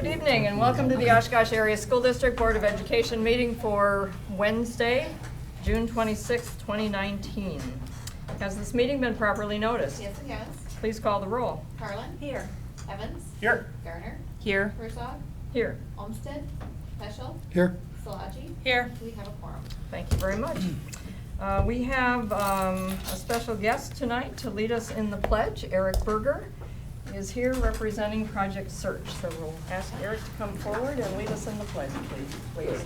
Good evening and welcome to the Oshkosh Area School District Board of Education meeting for Wednesday, June 26, 2019. Has this meeting been properly noticed? Yes, it has. Please call the roll. Carlin? Here. Evans? Here. Garner? Here. Herzog? Here. Olmsted? Peschel? Here. Szilagyi? Here. We have a quorum. Thank you very much. We have a special guest tonight to lead us in the pledge. Eric Berger is here representing Project Search. So we'll ask Eric to come forward and lead us in the pledge, please.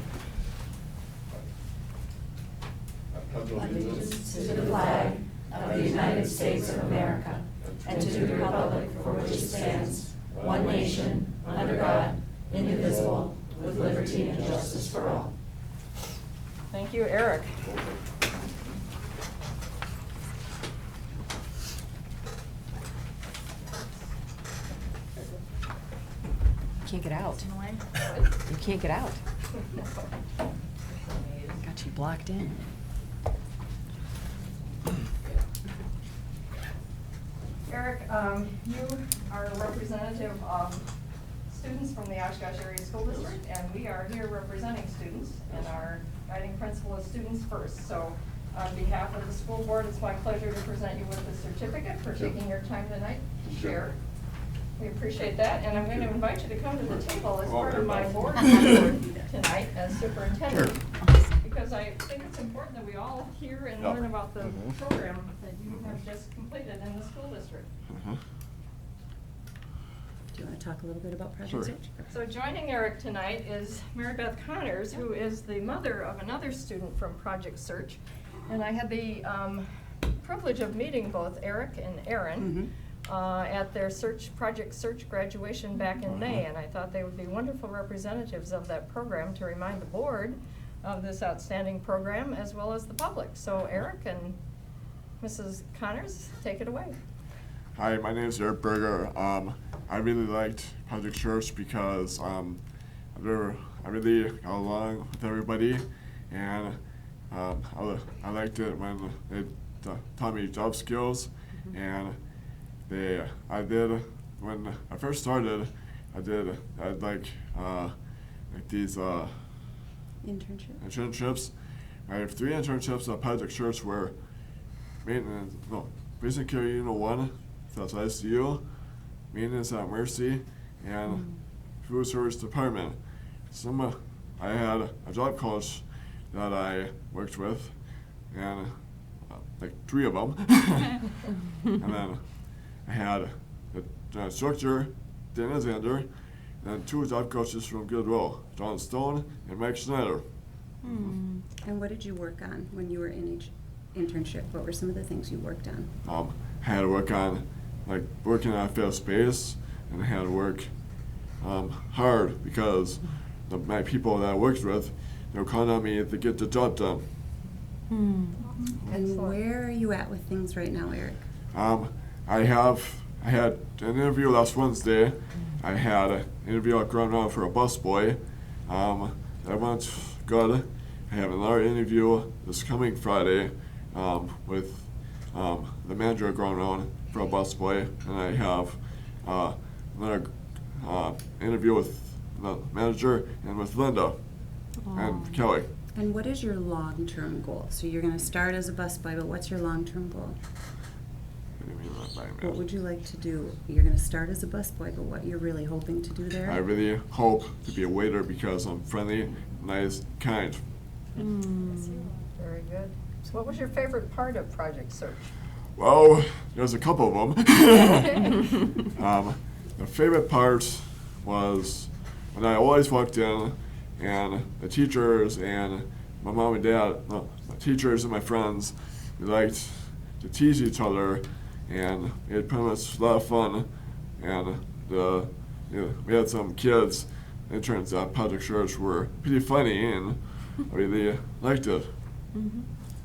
Allegiance to the flag of the United States of America and to the republic for which it stands, one nation, under God, indivisible, with liberty and justice for all. Thank you, Eric. You can't get out. You can't get out. Got you blocked in. Eric, you are a representative of students from the Oshkosh Area School District, and we are here representing students, and our guiding principle is students first. So on behalf of the school board, it's my pleasure to present you with the certificate for taking your time tonight to share. We appreciate that, and I'm going to invite you to come to the table as part of my board tonight as superintendent. Because I think it's important that we all hear and learn about the program that you have just completed in the school district. Do you want to talk a little bit about Project Search? So joining Eric tonight is Mary Beth Connors, who is the mother of another student from Project Search. And I had the privilege of meeting both Eric and Erin at their Project Search graduation back in May. And I thought they would be wonderful representatives of that program to remind the board of this outstanding program as well as the public. So Eric and Mrs. Connors, take it away. Hi, my name is Eric Berger. I really liked Project Search because I really got along with everybody, and I liked it when they taught me job skills, and when I first started, I'd like these internships. I have 3 internships at Project Search were basic care unit 1, that's ICU, maintenance at Mercy, and food service department. I had a job coach that I worked with, and like 3 of them. And then I had the instructor, Dana Zander, and then 2 job coaches from Goodwill, John Stone and Mike Schneider. And what did you work on when you were in each internship? What were some of the things you worked on? I had to work on working at fast space, and I had to work hard because my people that I worked with, they were calling on me to get the job done. And where are you at with things right now, Eric? I had an interview last Wednesday. I had an interview at Ground Round for a busboy. That went good. I have another interview this coming Friday with the manager at Ground Round for a busboy, and I have another interview with the manager and with Linda and Kelly. And what is your long-term goal? So you're going to start as a busboy, but what's your long-term goal? What would you like to do? You're going to start as a busboy, but what you're really hoping to do there? I really hope to be a waiter because I'm friendly, nice, kind. Very good. So what was your favorite part of Project Search? Well, there's a couple of them. The favorite part was when I always walked in and the teachers and my mom and dad, my teachers and my friends, we liked to tease each other, and we had pretty much a lot of fun. And we had some kids, interns at Project Search, were pretty funny, and I really liked it.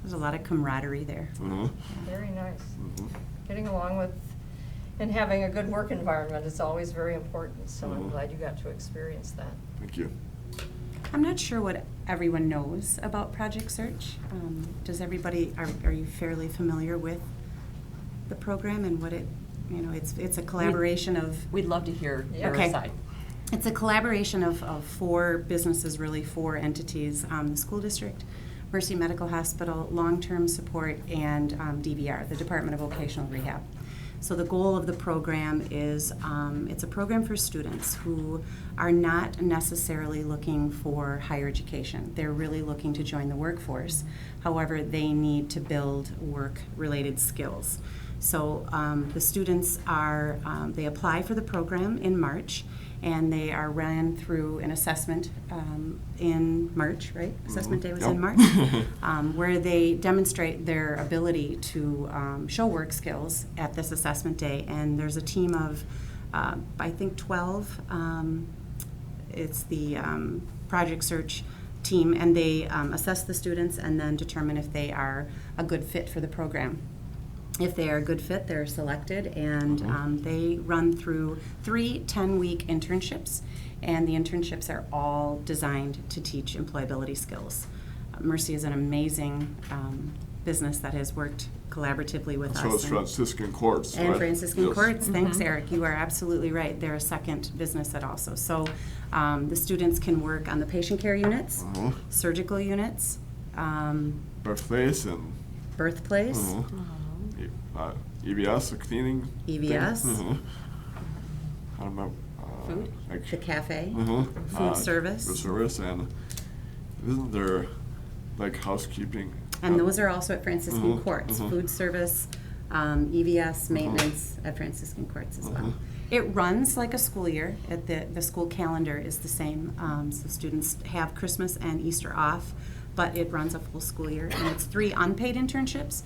There's a lot of camaraderie there. Very nice. Getting along with and having a good work environment is always very important, so I'm glad you got to experience that. Thank you. I'm not sure what everyone knows about Project Search. Does everybody, are you fairly familiar with the program and what it, it's a collaboration of... We'd love to hear your Okay. side. It's a collaboration of 4 businesses, really 4 entities, the school district, Mercy Medical Hospital, long-term support, and DVR, the Department of Vocational Rehab. So the goal of the program is, it's a program for students who are not necessarily looking for higher education. They're really looking to join the workforce. However, they need to build work-related skills. So the students are, they apply for the program in March, and they are ran through an assessment in March, right? Assessment day was in March, where they demonstrate their ability to show work skills at this assessment day. And there's a team of, I think, 12. It's the project search team, and they assess the students and then determine if they are a good fit for the program. If they are a good fit, they're selected, and they run through 3 10-week internships, and the internships are all designed to teach employability skills. Mercy is an amazing business that has worked collaboratively with us. So it's Franciscan Courts, and right? Franciscan Yes. Courts. Thanks, Eric. You are absolutely right. They're a second business that also. So the students can work on the patient care units, surgical units, Birthplace and birthplace, EBS, cleaning. EVS, I don't know. Food? Like, the cafe, food food service. Food service, and isn't there like housekeeping? And those are also at Franciscan Courts, mhm. food service, EVS, maintenance at Franciscan Courts as well. It runs like a school year. The school calendar is the same, so students have Christmas and Easter off, but it runs a full school year, and it's 3 unpaid internships.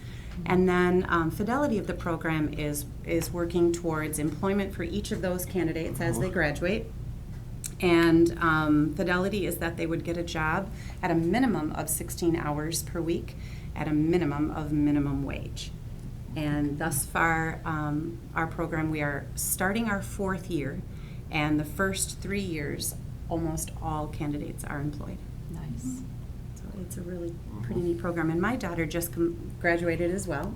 And then fidelity of the program is working towards employment for each of those candidates as they graduate. And fidelity is that they would get a job at a minimum of 16 hours per week at a minimum of minimum wage. And thus far, our program, we are starting our 4th year, and the first 3 years, almost all candidates are employed. Nice. So it's a really pretty neat program. And my daughter just graduated as well,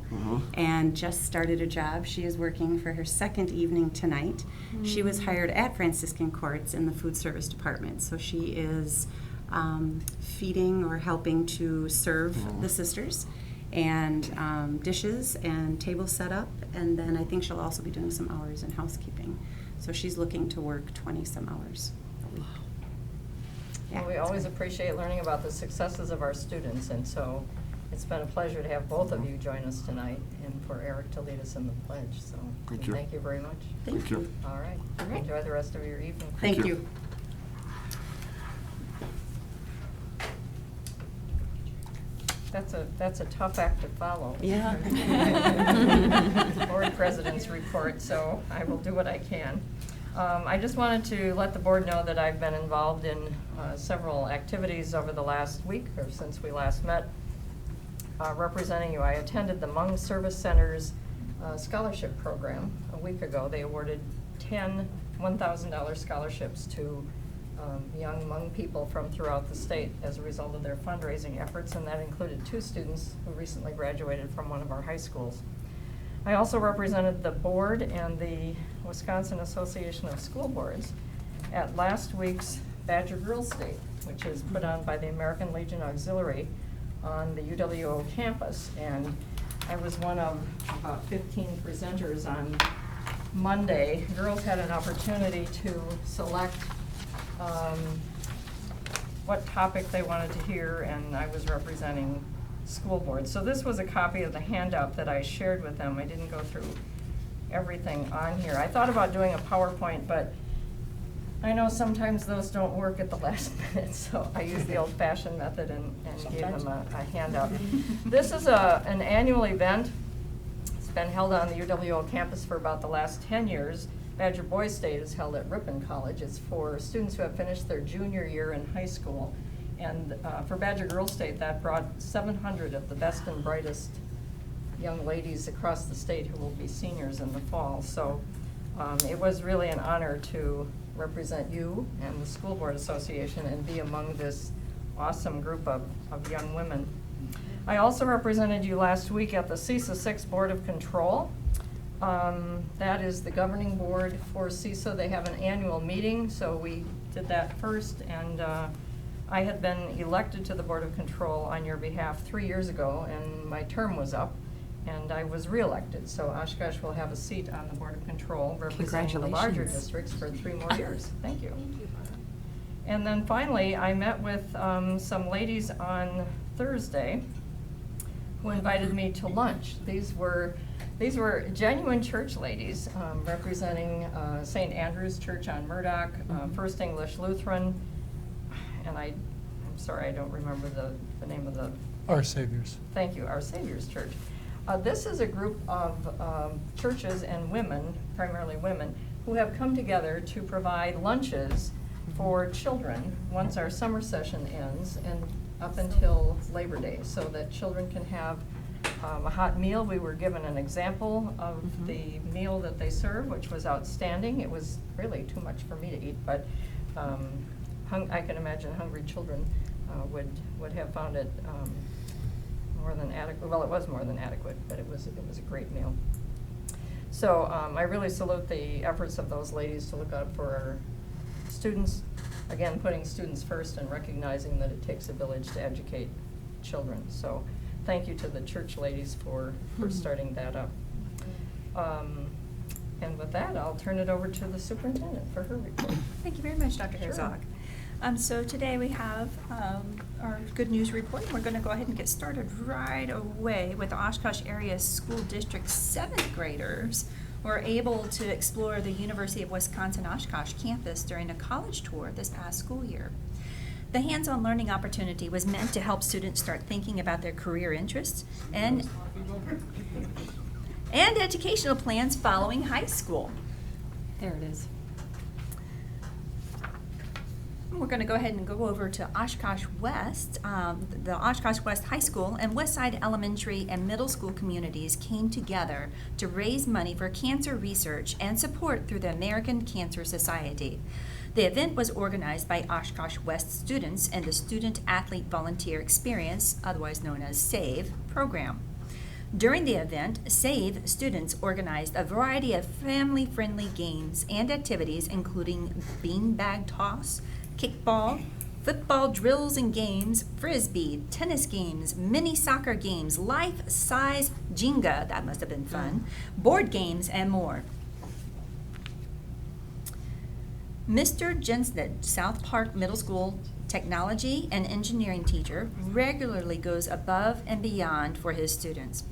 and just started a job. She is working for her 2nd evening tonight. She was hired at Franciscan Courts in the food service department. So she is feeding or helping to serve the sisters, and dishes and table setup, and then I think she'll also be doing some hours in housekeeping. So she's looking to work 20-some hours a week. Yeah, Well, we always appreciate learning about the successes of our students, and so it's been a pleasure to have both of you join us tonight, and for Eric to lead us in the pledge. So Thank you. Thank you very much. Thank you. All right. All right. Enjoy the rest of your evening. Thank you. you. That's a tough act to follow. Yeah. Board president's report, so I will do what I can. I just wanted to let the board know that I've been involved in several activities over the last week, or since we last met, representing you. I attended the Hmong Service Center's scholarship program a week ago. They awarded 10 $1,000 scholarships to young Hmong people from throughout the state as a result of their fundraising efforts, and that included 2 students who recently graduated from one of our high schools. I also represented the board and the Wisconsin Association of School Boards at last week's Badger Girls Day, which is put on by the American Legion Auxiliary on the UWO campus. And I was one of about 15 presenters on Monday. Girls had an opportunity to select what topic they wanted to hear, and I was representing school board. So this was a copy of the handout that I shared with them. I didn't go through everything on here. I thought about doing a PowerPoint, but I know sometimes those don't work at the last minute, so I used the old-fashioned method and gave them a handout. This is an annual event. It's been held on the UWO campus for about the last 10 years. Badger Boys Day is held at Ripon College. It's for students who have finished their junior year in high school. And for Badger Girls Day, that brought 700 of the best and brightest young ladies across the state who will be seniors in the fall. So it was really an honor to represent you and the School Board Association and be among this awesome group of young women. I also represented you last week at the CISA 6 Board of Control. That is the governing board for CISA. They have an annual meeting, so we did that first, and I had been elected to the Board of Control on your behalf 3 years ago, and my term was up, and I was reelected. So Oshkosh will have a seat on the Board of Control representing the larger Congratulations. districts for 3 more years. Thank you. And then finally, I met with some ladies on Thursday who invited me to lunch. These were genuine church ladies representing St. Andrew's Church on Murdoch, First English Lutheran, and I'm sorry, I don't remember the name of the... Our Saviors. Thank you, Our Savior's Church. This is a group of churches and women, primarily women, who have come together to provide lunches for children once our summer session ends and up until Labor Day, so that children can have a hot meal. We were given an example of the meal that they served, which was outstanding. It was really too much for me to eat, but I can imagine hungry children would have found it more than adequate. Well, it was more than adequate, but it was a great meal. So I really salute the efforts of those ladies to look out for our students, again, putting students first and recognizing that it takes a village to educate children. So thank you to the church ladies for starting that up. And with that, I'll turn it over to the superintendent for her report. Thank you very much, Dr. Sure. Herzog. So today we have our good news report. We're going to go ahead and get started right away with the Oshkosh Area School District 7th graders were able to explore the University of Wisconsin-Oshkosh campus during a college tour this past school year. The hands-on learning opportunity was meant to help students start thinking about their career interests and educational plans following high school. There it is. We're going to go ahead and go over to Oshkosh West. The Oshkosh West High School and Westside Elementary and Middle School communities came together to raise money for cancer research and support through the American Cancer Society. The event was organized by Oshkosh West students and the Student Athlete Volunteer Experience, otherwise known as SAVE, program. During the event, SAVE students organized a variety of family-friendly games and activities, including beanbag toss, kickball, football drills and games, frisbee, tennis games, mini soccer games, life-size Jenga, that must have been fun, board games, and more. Mr. Jensted, South Park Middle School technology and engineering teacher, regularly goes above and beyond for his students.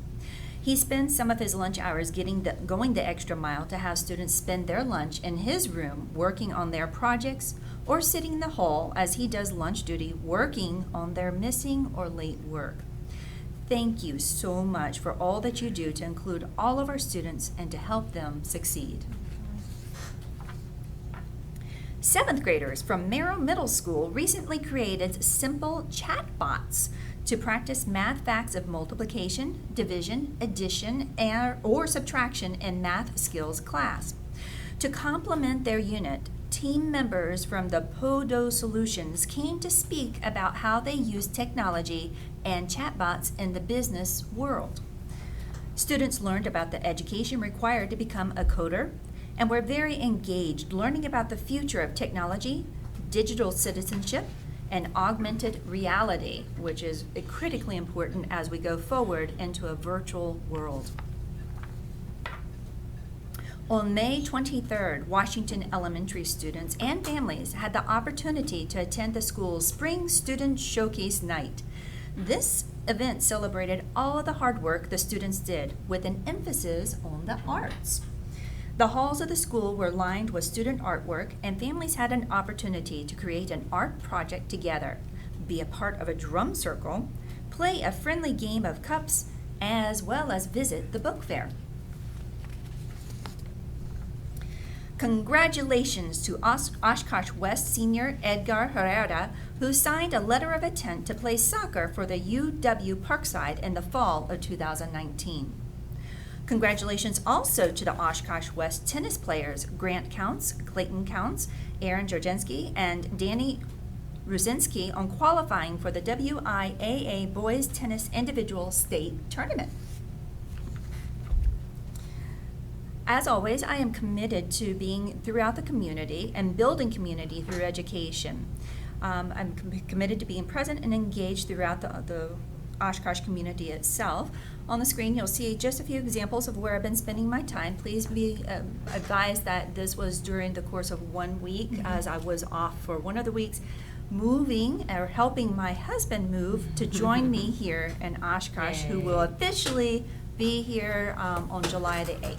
He spends some of his lunch hours going the extra mile to have students spend their lunch in his room working on their projects or sitting in the hall as he does lunch duty working on their missing or late work. Thank you so much for all that you do to include all of our students and to help them succeed. 7th graders from Merrill Middle School recently created simple chatbots to practice math facts of multiplication, division, addition, or subtraction in math skills class. To complement their unit, team members from the Podo Solutions came to speak about how they use technology and chatbots in the business world. Students learned about the education required to become a coder and were very engaged learning about the future of technology, digital citizenship, and augmented reality, which is critically important as we go forward into a virtual world. On May 23rd, Washington Elementary students and families had the opportunity to attend the school's Spring Student Showcase Night. This event celebrated all of the hard work the students did, with an emphasis on the arts. The halls of the school were lined with student artwork, and families had an opportunity to create an art project together, be a part of a drum circle, play a friendly game of cups, as well as visit the book fair. Congratulations to Oshkosh West senior Edgar Herrera, who signed a letter of intent to play soccer for the UW Parkside in the fall of 2019. Congratulations also to the Oshkosh West tennis players Grant Counts, Clayton Counts, Aaron Jorgenski, and Danny Ruzinski on qualifying for the WIAA Boys Tennis Individual State Tournament. As always, I am committed to being throughout the community and building community through education. I'm committed to being present and engaged throughout the Oshkosh community itself. On the screen, you'll see just a few examples of where I've been spending my time. Please be advised that this was during the course of 1 week, as I was off for one of the weeks, moving or helping my husband move to join me here in Oshkosh, who will officially be here on July the 8th.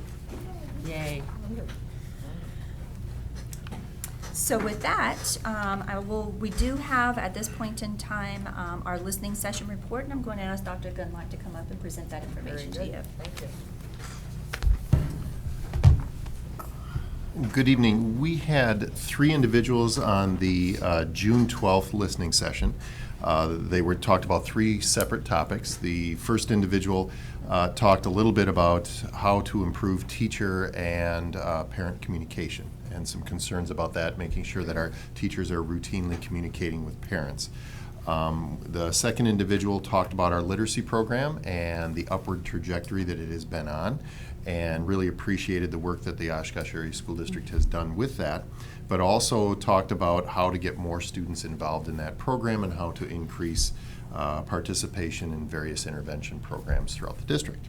Yay. So with that, we do have at this point in time our listening session report, and I'm going to ask Dr. Gunlock to come up and present that information to you. Thank you. Good evening. We had 3 individuals on the June 12th listening session. They were talked about 3 separate topics. The first individual talked a little bit about how to improve teacher and parent communication and some concerns about that, making sure that our teachers are routinely communicating with parents. The second individual talked about our literacy program and the upward trajectory that it has been on, and really appreciated the work that the Oshkosh Area School District has done with that, but also talked about how to get more students involved in that program and how to increase participation in various intervention programs throughout the district.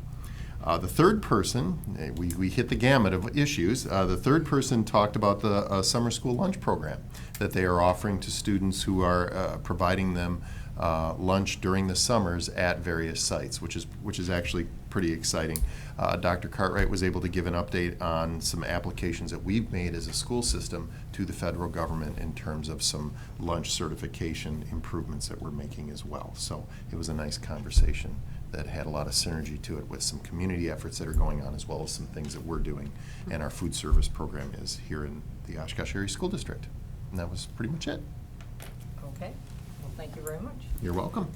The third person, we hit the gamut of issues. The third person talked about the summer school lunch program that they are offering to students who are providing them lunch during the summers at various sites, which is actually pretty exciting. Dr. Cartwright was able to give an update on some applications that we've made as a school system to the federal government in terms of some lunch certification improvements that we're making as well. So it was a nice conversation that had a lot of synergy to it with some community efforts that are going on, as well as some things that we're doing, and our food service program is here in the Oshkosh Area School District. And that was pretty much it. Okay, well, thank you very much. You're welcome.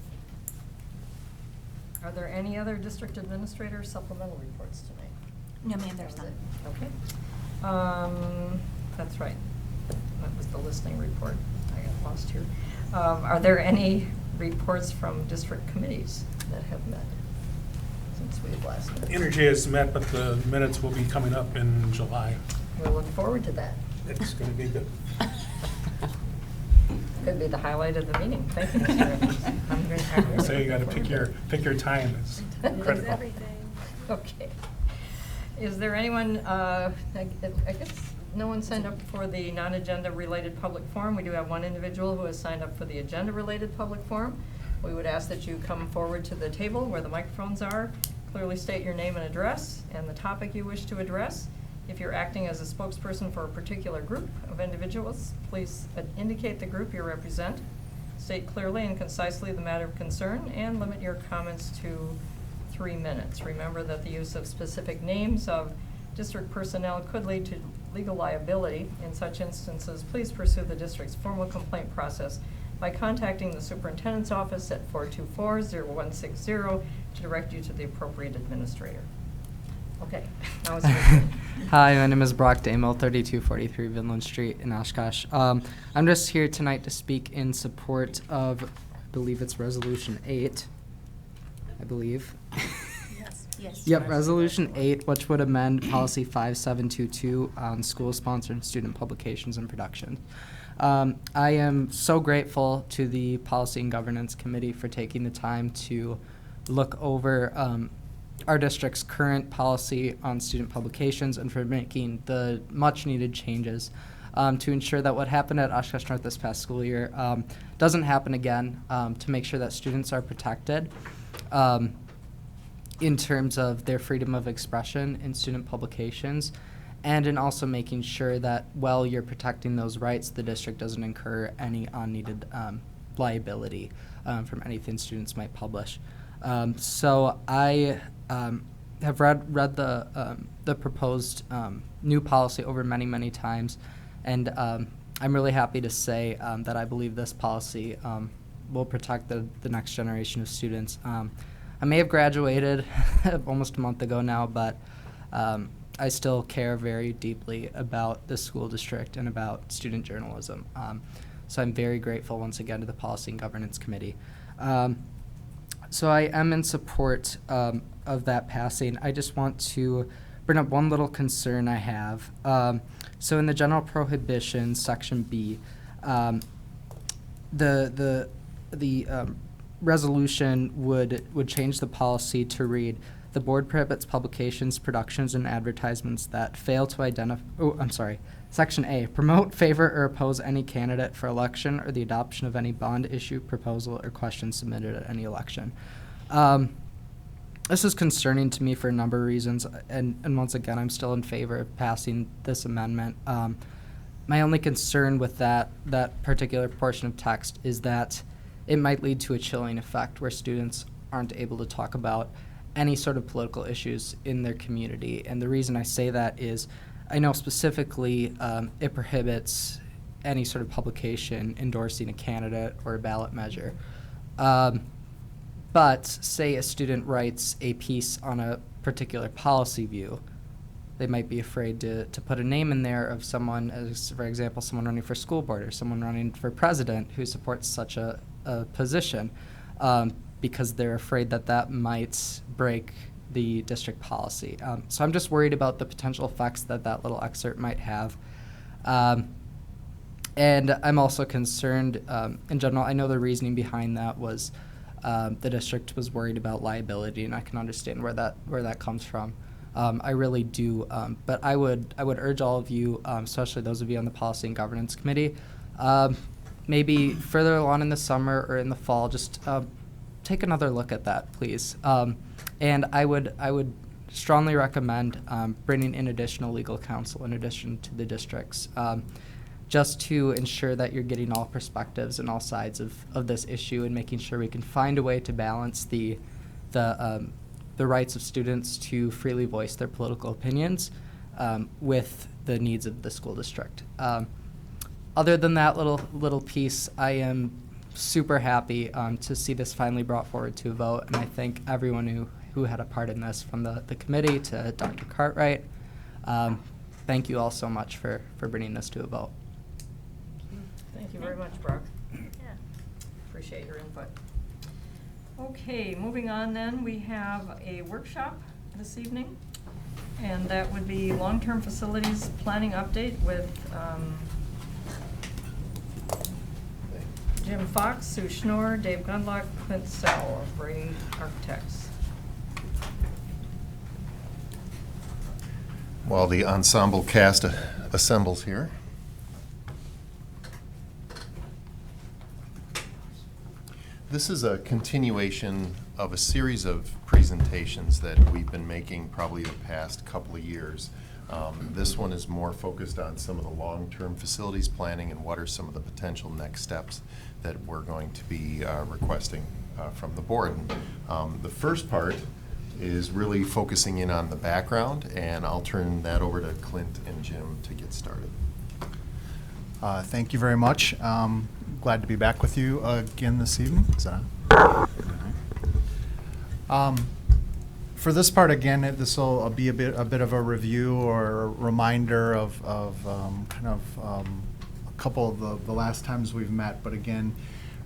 Are there any other district administrator supplemental reports tonight? No, ma'am, there's none. Okay. That's right. That was the listening report. I got lost here. Are there any reports from district committees that have met since we had last met? Energy has met, but the minutes will be coming up in July. We'll look forward to that. It's going to be good. Could be the highlight of the meeting. Thank you, Mr. Evans. I'm very happy. So you got to pick your time. It's critical. Okay. Is there anyone, I guess no one signed up for the non-agenda related public forum. We do have one individual who has signed up for the agenda related public forum. We would ask that you come forward to the table where the microphones are, clearly state your name and address and the topic you wish to address. If you're acting as a spokesperson for a particular group of individuals, please indicate the group you represent, state clearly and concisely the matter of concern, and limit your comments to 3 minutes. Remember that the use of specific names of district personnel could lead to legal liability. In such instances, please pursue the district's formal complaint process by contacting the superintendent's office at 424-0160 to direct you to the appropriate administrator. Okay, now it's your turn. Hi, my name is Brock Damel, 3243 Vinland Street in Oshkosh. I'm just here tonight to speak in support of, I believe it's Resolution 8, I believe. Yes. Yep, Resolution 8, which would amend Policy 5722 on school-sponsored student publications and production. I am so grateful to the Policy and Governance Committee for taking the time to look over our district's current policy on student publications and for making the much-needed changes to ensure that what happened at Oshkosh North this past school year doesn't happen again, to make sure that students are protected in terms of their freedom of expression in student publications, and in also making sure that while you're protecting those rights, the district doesn't incur any unneeded liability from anything students might publish. So I have read the proposed new policy over many, many times, and I'm really happy to say that I believe this policy will protect the next generation of students. I may have graduated almost a month ago now, but I still care very deeply about the school district and about student journalism. So I'm very grateful once again to the Policy and Governance Committee. So I am in support of that passing. I just want to bring up one little concern I have. So in the general prohibitions, section B, the resolution would change the policy to read, the board prohibits publications, productions, and advertisements that fail to identify, Section A, promote, favor, or oppose any candidate for election or the adoption of any bond issue, proposal, or question submitted at any election. This is concerning to me for a number of reasons, and once again, I'm still in favor of passing this amendment. My only concern with that particular portion of text is that it might lead to a chilling effect where students aren't able to talk about any sort of political issues in their community. And the reason I say that is I know specifically it prohibits any sort of publication endorsing a candidate or a ballot measure. But say a student writes a piece on a particular policy view, they might be afraid to put a name in there of someone, as for example, someone running for school board or someone running for president who supports such a position, because they're afraid that might break the district policy. So I'm just worried about the potential effects that little excerpt might have. And I'm also concerned, in general, I know the reasoning behind that was the district was worried about liability, and I can understand where that comes from. I really do, but I would urge all of you, especially those of you on the Policy and Governance Committee, maybe further along in the summer or in the fall, just take another look at that, please. And I would strongly recommend bringing in additional legal counsel in addition to the districts, just to ensure that you're getting all perspectives and all sides of this issue and making sure we can find a way to balance the rights of students to freely voice their political opinions with the needs of the school district. Other than that little piece, I am super happy to see this finally brought forward to a vote, and I thank everyone who had a part in this, from the committee to Dr. Cartwright. Thank you all so much for bringing this to a vote. Thank you very much, Brock. Appreciate your input. Okay, moving on then, we have a workshop this evening, and that would be long-term facilities planning update with Jim Fox, Sue Schnorr, Dave Gundlach, Clint Sell of Ray Architects. While the ensemble cast assembles here. This is a continuation of a series of presentations that we've been making probably the past couple of years. This one is more focused on some of the long-term facilities planning and what are some of the potential next steps that we're going to be requesting from the board. The first part is really focusing in on the background, and I'll turn that over to Clint and Jim to get started. Thank you very much. Glad to be back with you again this evening. Is that on? For this part, again, this will be a bit of a review or a reminder of a couple of the last times we've met. But again,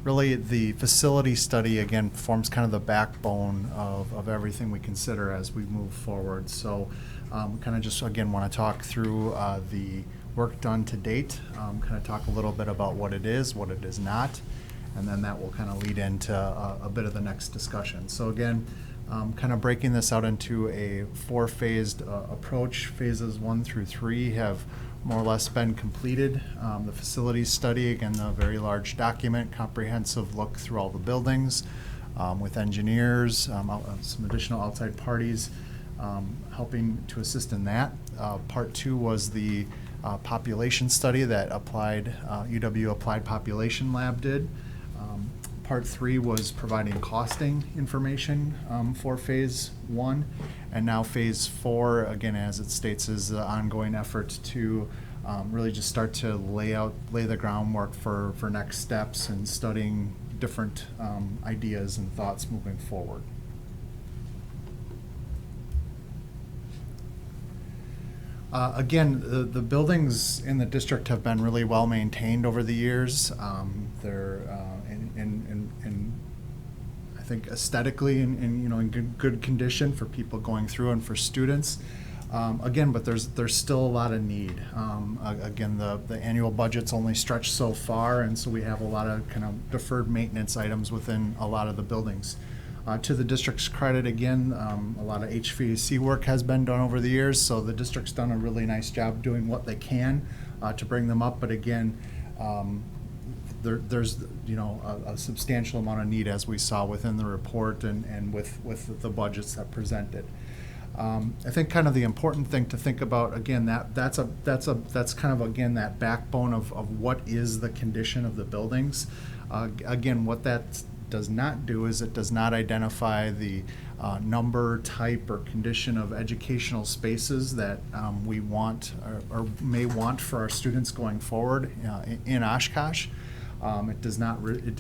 really the facility study, again, forms kind of the backbone of everything we consider as we move forward. So kind of just, again, want to talk through the work done to date, kind of talk a little bit about what it is not, and then that will kind of lead into a bit of the next discussion. So again, kind of breaking this out into a four-phased approach. Phases 1 through 3 have more or less been completed. The facilities study, again, a very large document, comprehensive look through all the buildings with engineers, some additional outside parties helping to assist in that. Part 2 was the population study that UW Applied Population Lab did. Part 3 was providing costing information for phase 1, and now phase 4, again, as it states, is the ongoing effort to really just start to lay the groundwork for next steps and studying different ideas and thoughts moving forward. Again, the buildings in the district have been really well maintained over the years. They're in I think aesthetically in good condition for people going through and for students. Again, but there's still a lot of need. Again, the annual budget's only stretched so far, and so we have a lot of kind of deferred maintenance items within a lot of the buildings. To the district's credit, again, a lot of HVAC work has been done over the years, so the district's done a really nice job doing what they can to bring them up. But again, there's a substantial amount of need, as we saw within the report and with the budgets that presented. I think kind of the important thing to think about, again, that's kind of, again, that backbone of what is the condition of the buildings. Again, what that does not do is it does not identify the number, type, or condition of educational spaces that we want or may want for our students going forward in Oshkosh. It did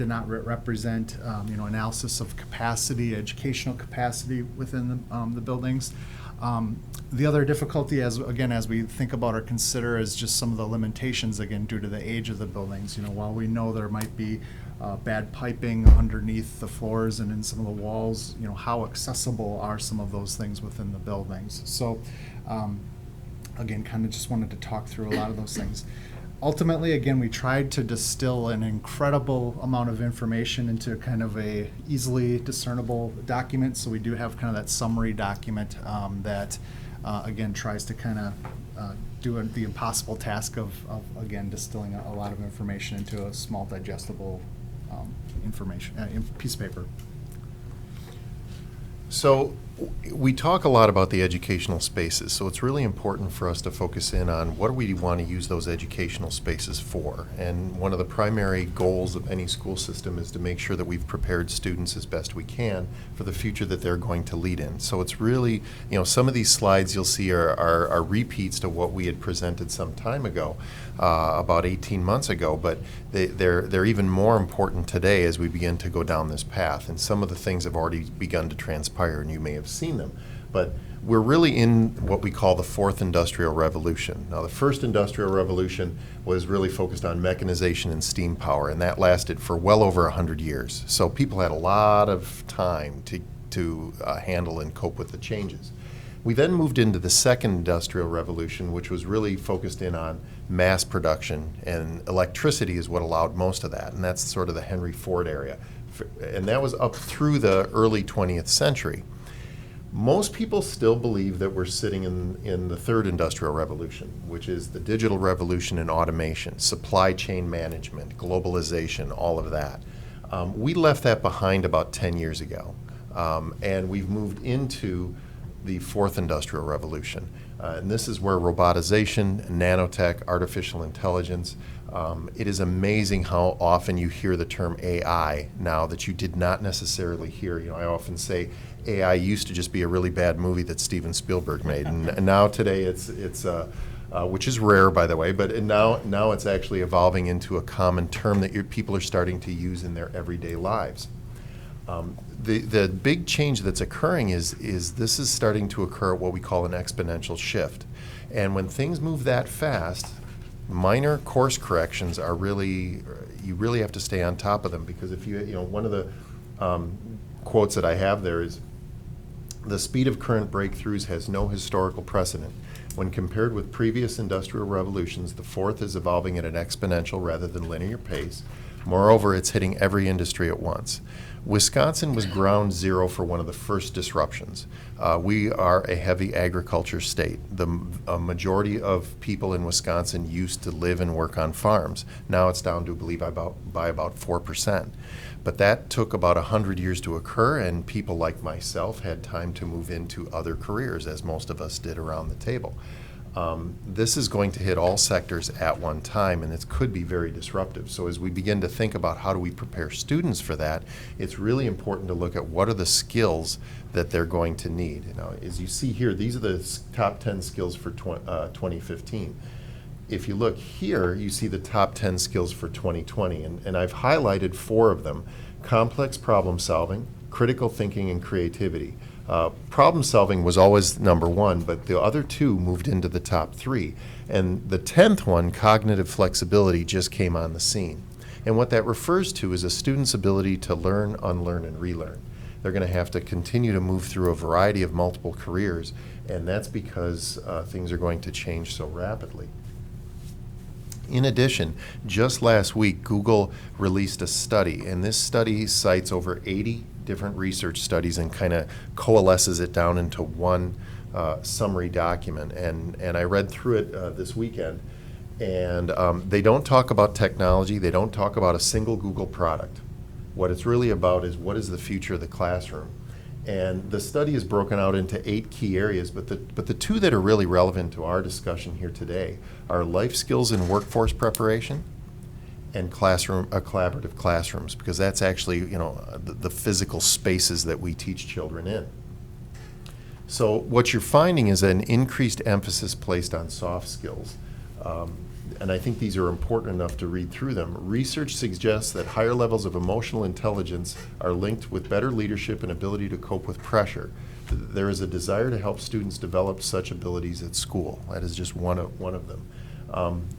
not represent analysis of capacity, educational capacity within the buildings. The other difficulty, as we think about or consider, is just some of the limitations, again, due to the age of the buildings. While we know there might be bad piping underneath the floors and in some of the walls, how accessible are some of those things within the buildings? So, again, kind of just wanted to talk through a lot of those things. Ultimately, again, we tried to distill an incredible amount of information into kind of a easily discernible document. So we do have kind of that summary document that, again, tries to kind of do the impossible task of again, distilling a lot of information into a small, digestible piece of paper. So we talk a lot about the educational spaces, so it's really important for us to focus in on what do we want to use those educational spaces for. And one of the primary goals of any school system is to make sure that we've prepared students as best we can for the future that they're going to lead in. So it's really, some of these slides you'll see are repeats to what we had presented some time ago, about 18 months ago, but they're even more important today as we begin to go down this path. And some of the things have already begun to transpire, and you may have seen them. But we're really in what we call the fourth industrial revolution. Now, the first industrial revolution was really focused on mechanization and steam power, and that lasted for well over 100 years. So people had a lot of time to handle and cope with the changes. We then moved into the second industrial revolution, which was really focused in on mass production, and electricity is what allowed most of that, and that's sort of the Henry Ford area. And that was up through the early 20th century. Most people still believe that we're sitting in the third industrial revolution, which is the digital revolution and automation, supply chain management, globalization, all of that. We left that behind about 10 years ago, and we've moved into the fourth industrial revolution. And this is where robotization, nanotech, artificial intelligence, it is amazing how often you hear the term AI now that you did not necessarily hear. I often say AI used to just be a really bad movie that Steven Spielberg made, and now today it's which is rare, by the way, but now it's actually evolving into a common term that people are starting to use in their everyday lives. The big change that's occurring is this is starting to occur at what we call an exponential shift. And when things move that fast, minor course corrections are you really have to stay on top of them, because if one of the quotes that I have there is, "The speed of current breakthroughs has no historical precedent. When compared with previous industrial revolutions, the fourth is evolving at an exponential rather than linear pace. Moreover, it's hitting every industry at once." Wisconsin was ground zero for one of the first disruptions. We are a heavy agriculture state. A majority of people in Wisconsin used to live and work on farms. Now it's down to, I believe, by about 4%. But that took about 100 years to occur, and people like myself had time to move into other careers, as most of us did around the table. This is going to hit all sectors at one time, and it could be very disruptive. So as we begin to think about how do we prepare students for that, it's really important to look at what are the skills that they're going to need. As you see here, these are the top 10 skills for 2015. If you look here, you see the top 10 skills for 2020, and I've highlighted 4 of them: complex problem solving, critical thinking, and creativity. Problem solving was always number 1, but the other 2 moved into the top 3. And the 10th one, cognitive flexibility, just came on the scene. And what that refers to is a student's ability to learn, unlearn, and relearn. They're going to have to continue to move through a variety of multiple careers, And that's because things are going to change so rapidly. In addition, just last week, Google released a study, and this study cites over 80 different research studies and kind of coalesces it down into one summary document. And I read through it this weekend, and they don't talk about technology. They don't talk about a single Google product. What it's really about is what is the future of the classroom. And the study is broken out into 8 key areas, but the 2 that are really relevant to our discussion here today are life skills and workforce preparation and collaborative classrooms, because that's actually, the physical spaces that we teach children in. So what you're finding is an increased emphasis placed on soft skills. And I think these are important enough to read through them. Research suggests that higher levels of emotional intelligence are linked with better leadership and ability to cope with pressure. There is a desire to help students develop such abilities at school. That is just one of them.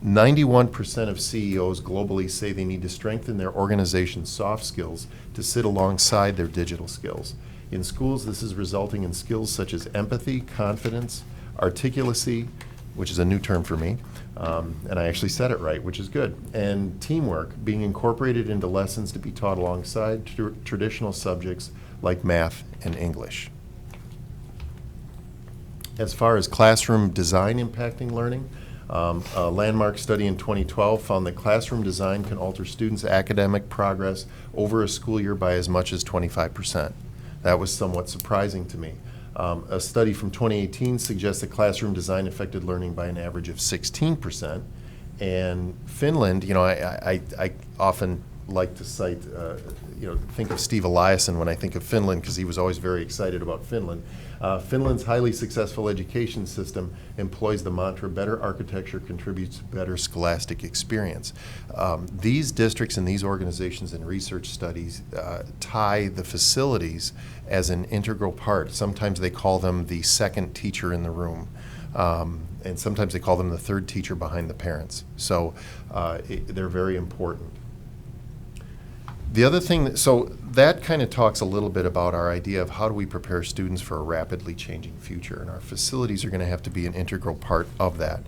91% of CEOs globally say they need to strengthen their organization's soft skills to sit alongside their digital skills. In schools, this is resulting in skills such as empathy, confidence, articulacy, which is a new term for me, and I actually said it right, which is good, and teamwork being incorporated into lessons to be taught alongside traditional subjects like math and English. As far as classroom design impacting learning, a landmark study in 2012 found that classroom design can alter students' academic progress over a school year by as much as 25%. That was somewhat surprising to me. A study from 2018 suggests that classroom design affected learning by an average of 16%. And Finland, I often like to cite, think of Steve Eliasson when I think of Finland, because he was always very excited about Finland. Finland's highly successful education system employs the mantra, better architecture contributes to better scholastic experience. These districts and these organizations and research studies tie the facilities as an integral part. Sometimes they call them the second teacher in the room. And sometimes they call them the third teacher behind the parents. So they're very important. The other thing, so that kind of talks a little bit about our idea of how do we prepare students for a rapidly changing future, and our facilities are going to have to be an integral part of that.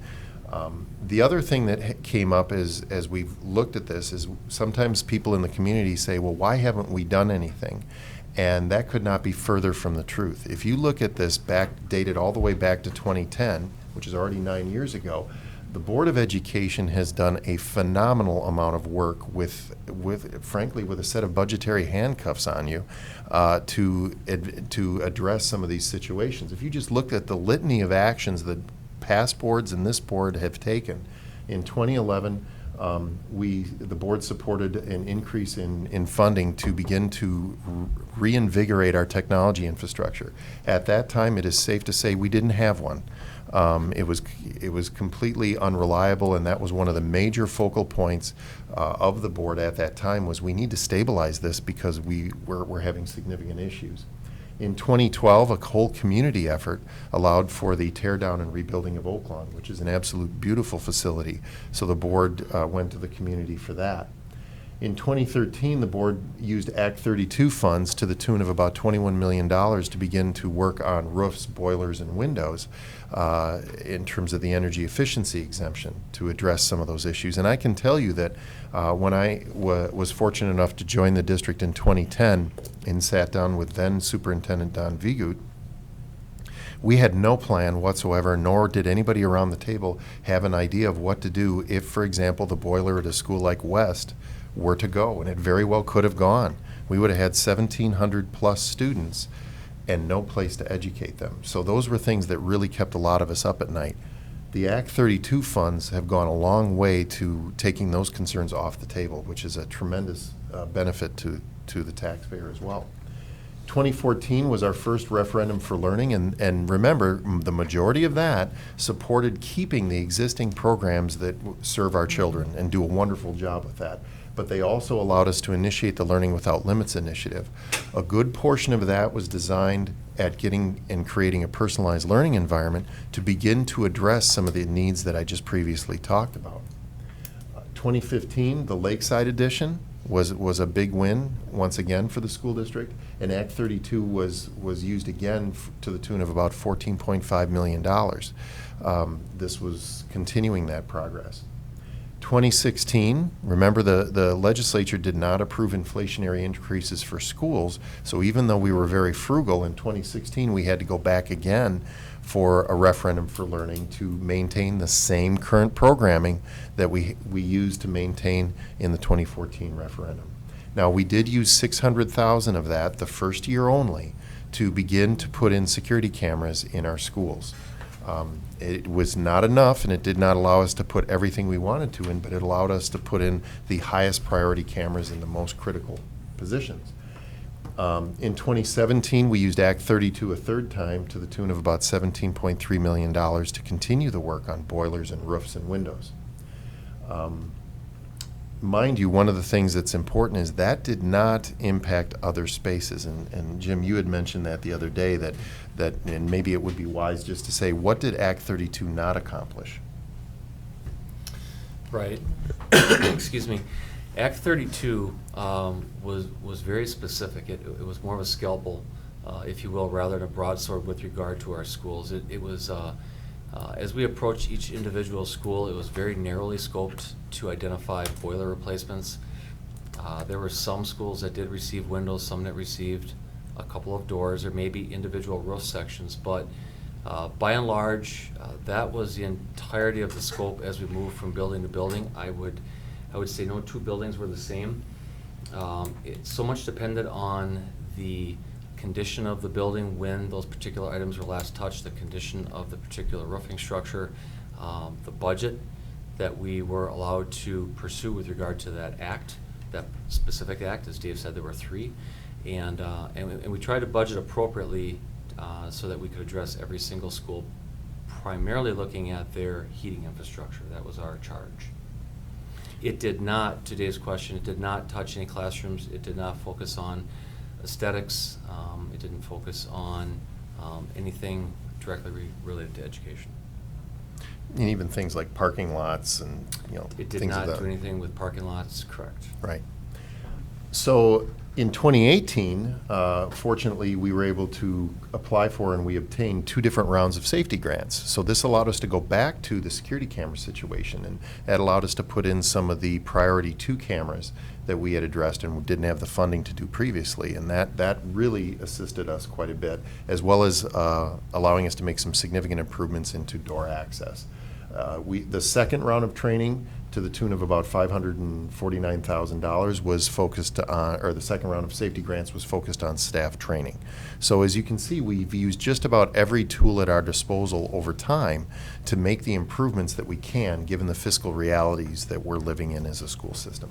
The other thing that came up as we've looked at this is sometimes people in the community say, well, why haven't we done anything? And that could not be further from the truth. If you look at this dated all the way back to 2010, which is already 9 years ago, the Board of Education has done a phenomenal amount of work frankly, with a set of budgetary handcuffs on you to address some of these situations. If you just look at the litany of actions that past boards and this board have taken, in 2011, the board supported an increase in funding to begin to reinvigorate our technology infrastructure. At that time, it is safe to say we didn't have one. It was completely unreliable, and that was one of the major focal points of the board at that time, was we need to stabilize this because we're having significant issues. In 2012, a whole community effort allowed for the tear down and rebuilding of Oaklawn, which is an absolute beautiful facility. So the board went to the community for that. In 2013, the board used Act 32 funds to the tune of about $21 million to begin to work on roofs, boilers, and windows in terms of the energy efficiency exemption to address some of those issues. And I can tell you that when I was fortunate enough to join the district in 2010 and sat down with then Superintendent Don Vigut, we had no plan whatsoever, nor did anybody around the table have an idea of what to do if, for example, the boiler at a school like West were to go, and it very well could have gone. We would have had 1,700 plus students and no place to educate them. So those were things that really kept a lot of us up at night. The Act 32 funds have gone a long way to taking those concerns off the table, which is a tremendous benefit to the taxpayer as well. 2014 was our first referendum for learning, and remember, the majority of that supported keeping the existing programs that serve our children and do a wonderful job with that. But they also allowed us to initiate the Learning Without Limits initiative. A good portion of that was designed at getting and creating a personalized learning environment to begin to address some of the needs that I just previously talked about. 2015, the Lakeside Edition, was a big win once again for the school district, and Act 32 was used again to the tune of about $14.5 million. This was continuing that progress. 2016, remember the legislature did not approve inflationary increases for schools, so even though we were very frugal in 2016, we had to go back again for a referendum for learning to maintain the same current programming that we used to maintain in the 2014 referendum. Now, we did use $600,000 of that the first year only to begin to put in security cameras in our schools. It was not enough, and it did not allow us to put everything we wanted to in, but it allowed us to put in the highest priority cameras in the most critical positions. In 2017, we used Act 32 a third time to the tune of about $17.3 million to continue the work on boilers and roofs and windows. Mind you, one of the things that's important is that did not impact other spaces. And Jim, you had mentioned that the other day, that and maybe it would be wise just to say, what did Act 32 not accomplish? Right. Excuse me. Act 32 was very specific. It was more of a scalpel, if you will, rather than a broadsword with regard to our schools. It was, as we approached each individual school, it was very narrowly scoped to identify boiler replacements. There were some schools that did receive windows, some that received a couple of doors, or maybe individual roof sections, but by and large, that was the entirety of the scope as we moved from building to building. I would say no two buildings were the same. It so much depended on the condition of the building when those particular items were last touched, the condition of the particular roofing structure, the budget that we were allowed to pursue with regard to that act, that specific act. As Dave said, there were 3. And we tried to budget appropriately so that we could address every single school, primarily looking at their heating infrastructure. That was our charge. It did not, to Dave's question, it did not touch any classrooms. It did not focus on aesthetics. It didn't focus on anything directly related to education. And even things like parking lots and, It did things of not that. do anything with parking lots, correct. Right. So in 2018, fortunately, we were able to apply for and we obtained 2 different rounds of safety grants. So this allowed us to go back to the security camera situation, and that allowed us to put in some of the priority 2 cameras that we had addressed and didn't have the funding to do previously. And that really assisted us quite a bit, as well as allowing us to make some significant improvements into door access. The second round of training, to the tune of about $549,000, was focused on, or the second round of safety grants was focused on staff training. So as you can see, we've used just about every tool at our disposal over time to make the improvements that we can, given the fiscal realities that we're living in as a school system.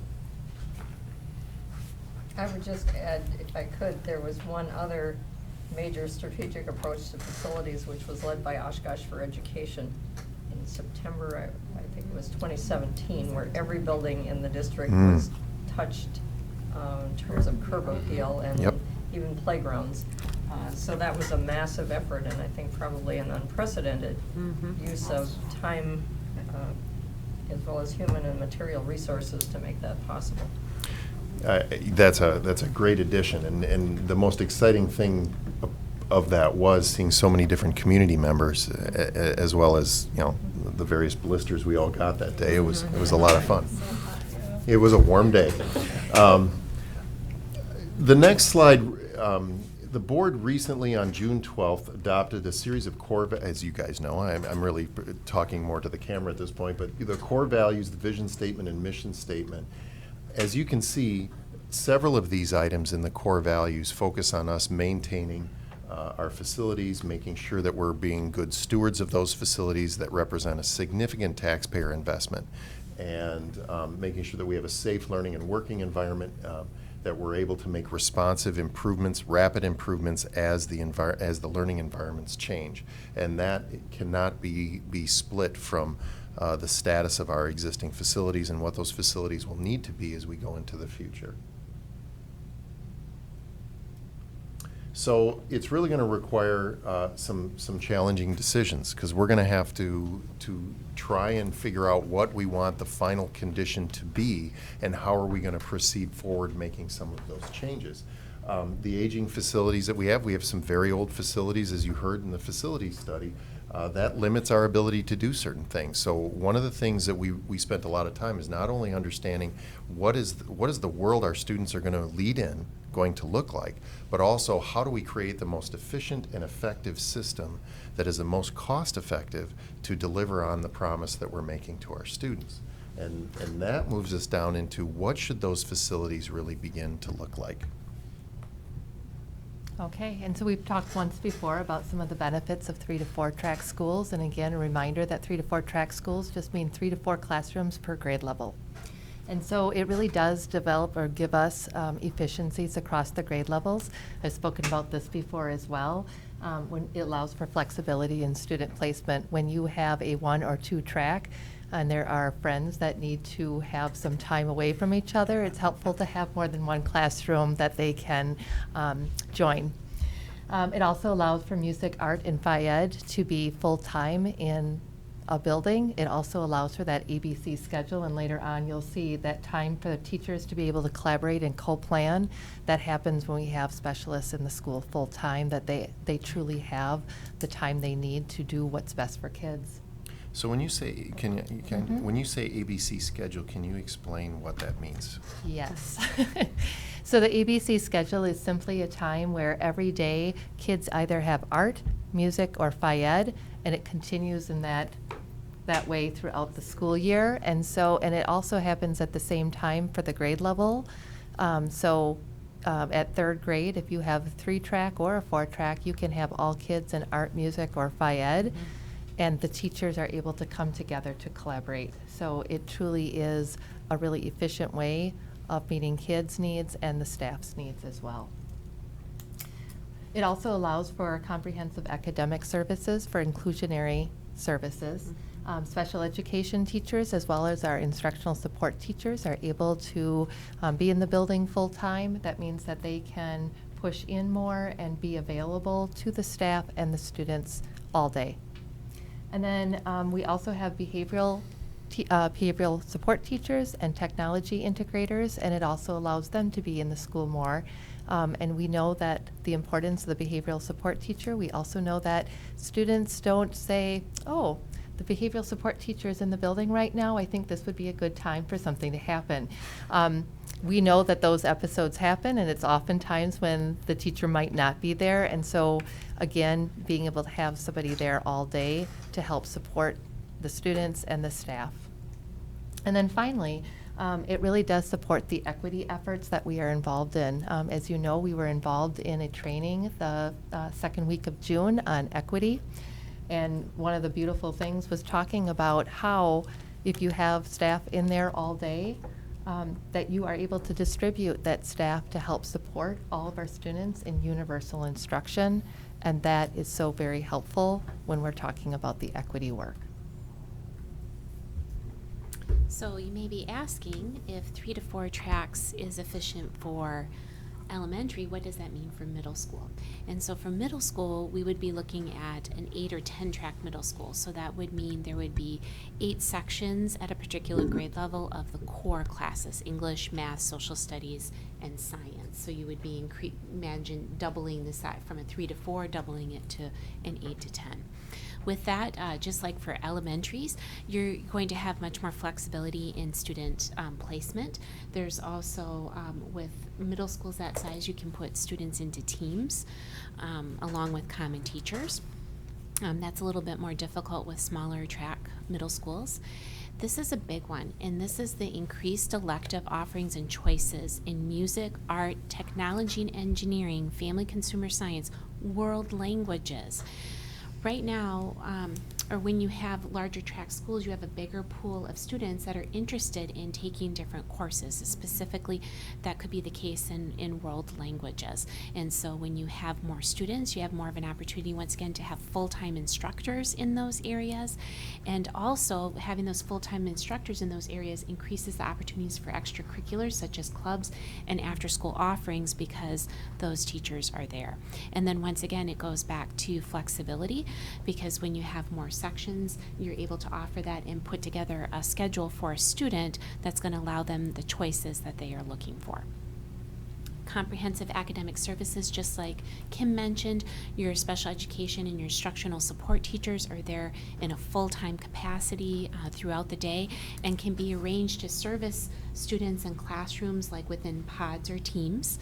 I would just add, if I could, there was one other major strategic approach to facilities, which was led by Oshkosh for Education in September, I think it was 2017, where every building in the district was touched in terms of curb appeal and even playgrounds. So that was a massive effort, and I think probably an unprecedented use of time as well as human and material resources to make that possible. That's a great addition, and the most exciting thing of that was seeing so many different community members, as well as the various blisters we all got that day. It was a lot of fun. It was a warm day. The next slide. The board recently, on June 12th, adopted a series of core, as you guys know, I'm really talking more to the camera at this point, but the core values, the vision statement, and mission statement. As you can see, several of these items in the core values focus on us maintaining our facilities, making sure that we're being good stewards of those facilities that represent a significant taxpayer investment, and making sure that we have a safe learning and working environment, that we're able to make responsive improvements, rapid improvements as the learning environments change. And that cannot be split from the status of our existing facilities and what those facilities will need to be as we go into the future. So it's really going to require some challenging decisions, because we're going to have to try and figure out what we want the final condition to be and how are we going to proceed forward making some of those changes. The aging facilities that we have some very old facilities, as you heard in the facility study. That limits our ability to do certain things. So one of the things that we spent a lot of time is not only understanding what is the world our students are going to lead in going to look like, but also how do we create the most efficient and effective system that is the most cost effective to deliver on the promise that we're making to our students. And that moves us down into what should those facilities really begin to look like. Okay, and so we've talked once before about some of the benefits of 3 to 4 track schools, and again, a reminder that 3 to 4 track schools just mean 3 to 4 classrooms per grade level. And so it really does develop or give us efficiencies across the grade levels. I've spoken about this before as well. When it allows for flexibility in student placement. When you have a 1 or 2 track, and there are friends that need to have some time away from each other, it's helpful to have more than one classroom that they can join. It also allows for music, art, and Phi-Ed to be full-time in a building. It also allows for that ABC schedule, and later on you'll see that time for the teachers to be able to collaborate and co-plan. That happens when we have specialists in the school full-time, that they truly have the time they need to do what's best for kids. So when you say when you say ABC schedule, can you explain what that means? Yes. So the ABC schedule is simply a time where every day kids either have art, music, or Phi-Ed, and it continues in that way throughout the school year. And it also happens at the same time for the grade level. At 3rd grade, if you have a 3-track or a 4-track, you can have all kids in art, music, or Phi-Ed. Mm-hmm. And the teachers are able to come together to collaborate. So it truly is a really efficient way of meeting kids' needs and the staff's needs as well. It also allows for comprehensive academic services for inclusionary services. Special education teachers, as well as our instructional support teachers, are able to be in the building full-time. That means that they can push in more and be available to the staff and the students all day. And then we also have behavioral support teachers and technology integrators, and it also allows them to be in the school more. And we know that the importance of the behavioral support teacher. We also know that students don't say, oh, the behavioral support teacher is in the building right now. I think this would be a good time for something to happen. We know that those episodes happen, and it's oftentimes when the teacher might not be there. And so, again, being able to have somebody there all day to help support the students and the staff. And then finally, it really does support the equity efforts that we are involved in. As you know, we were involved in a training the 2nd week of June on equity. And one of the beautiful things was talking about how if you have staff in there all day, that you are able to distribute that staff to help support all of our students in universal instruction. And that is so very helpful when we're talking about the equity work. So you may be asking, if 3 to 4 tracks is efficient for elementary, what does that mean for middle school? And so for middle school, we would be looking at an 8 or 10 track middle school. So that would mean there would be 8 sections at a particular grade level of the core classes: English, math, social studies, and science. So you would be imagine doubling the size from a 3 to 4, doubling it to an 8 to 10. With that, just like for elementaries, you're going to have much more flexibility in student placement. There's also, with middle schools that size, you can put students into teams along with common teachers. That's a little bit more difficult with smaller track middle schools. This is a big one, and this is the increased elective offerings and choices in music, art, technology and engineering, family consumer science, world languages. Right now, or when you have larger track schools, you have a bigger pool of students that are interested in taking different courses. Specifically, that could be the case in world languages. And so when you have more students, you have more of an opportunity, once again, to have full-time instructors in those areas. And also, having those full-time instructors in those areas increases the opportunities for extracurriculars, such as clubs and after-school offerings, because those teachers are there. And then once again, it goes back to flexibility, because when you have more sections, you're able to offer that and put together a schedule for a student that's going to allow them the choices that they are looking for. Comprehensive academic services, just like Kim mentioned, your special education and your instructional support teachers are there in a full-time capacity throughout the day and can be arranged to service students in classrooms like within pods or teams.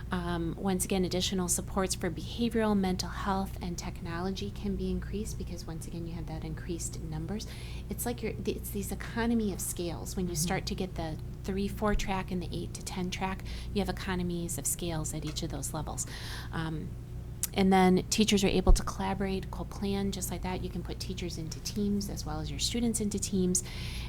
Once again, additional supports for behavioral, mental health, and technology can be increased, because once again, you have that increased numbers. It's like it's these economy of scales. When you start to get the 3-4 track and the 8 to 10 track, you have economies of scales at each of those levels. And then teachers are able to collaborate, co-plan, just like that. You can put teachers into teams as well as your students into teams.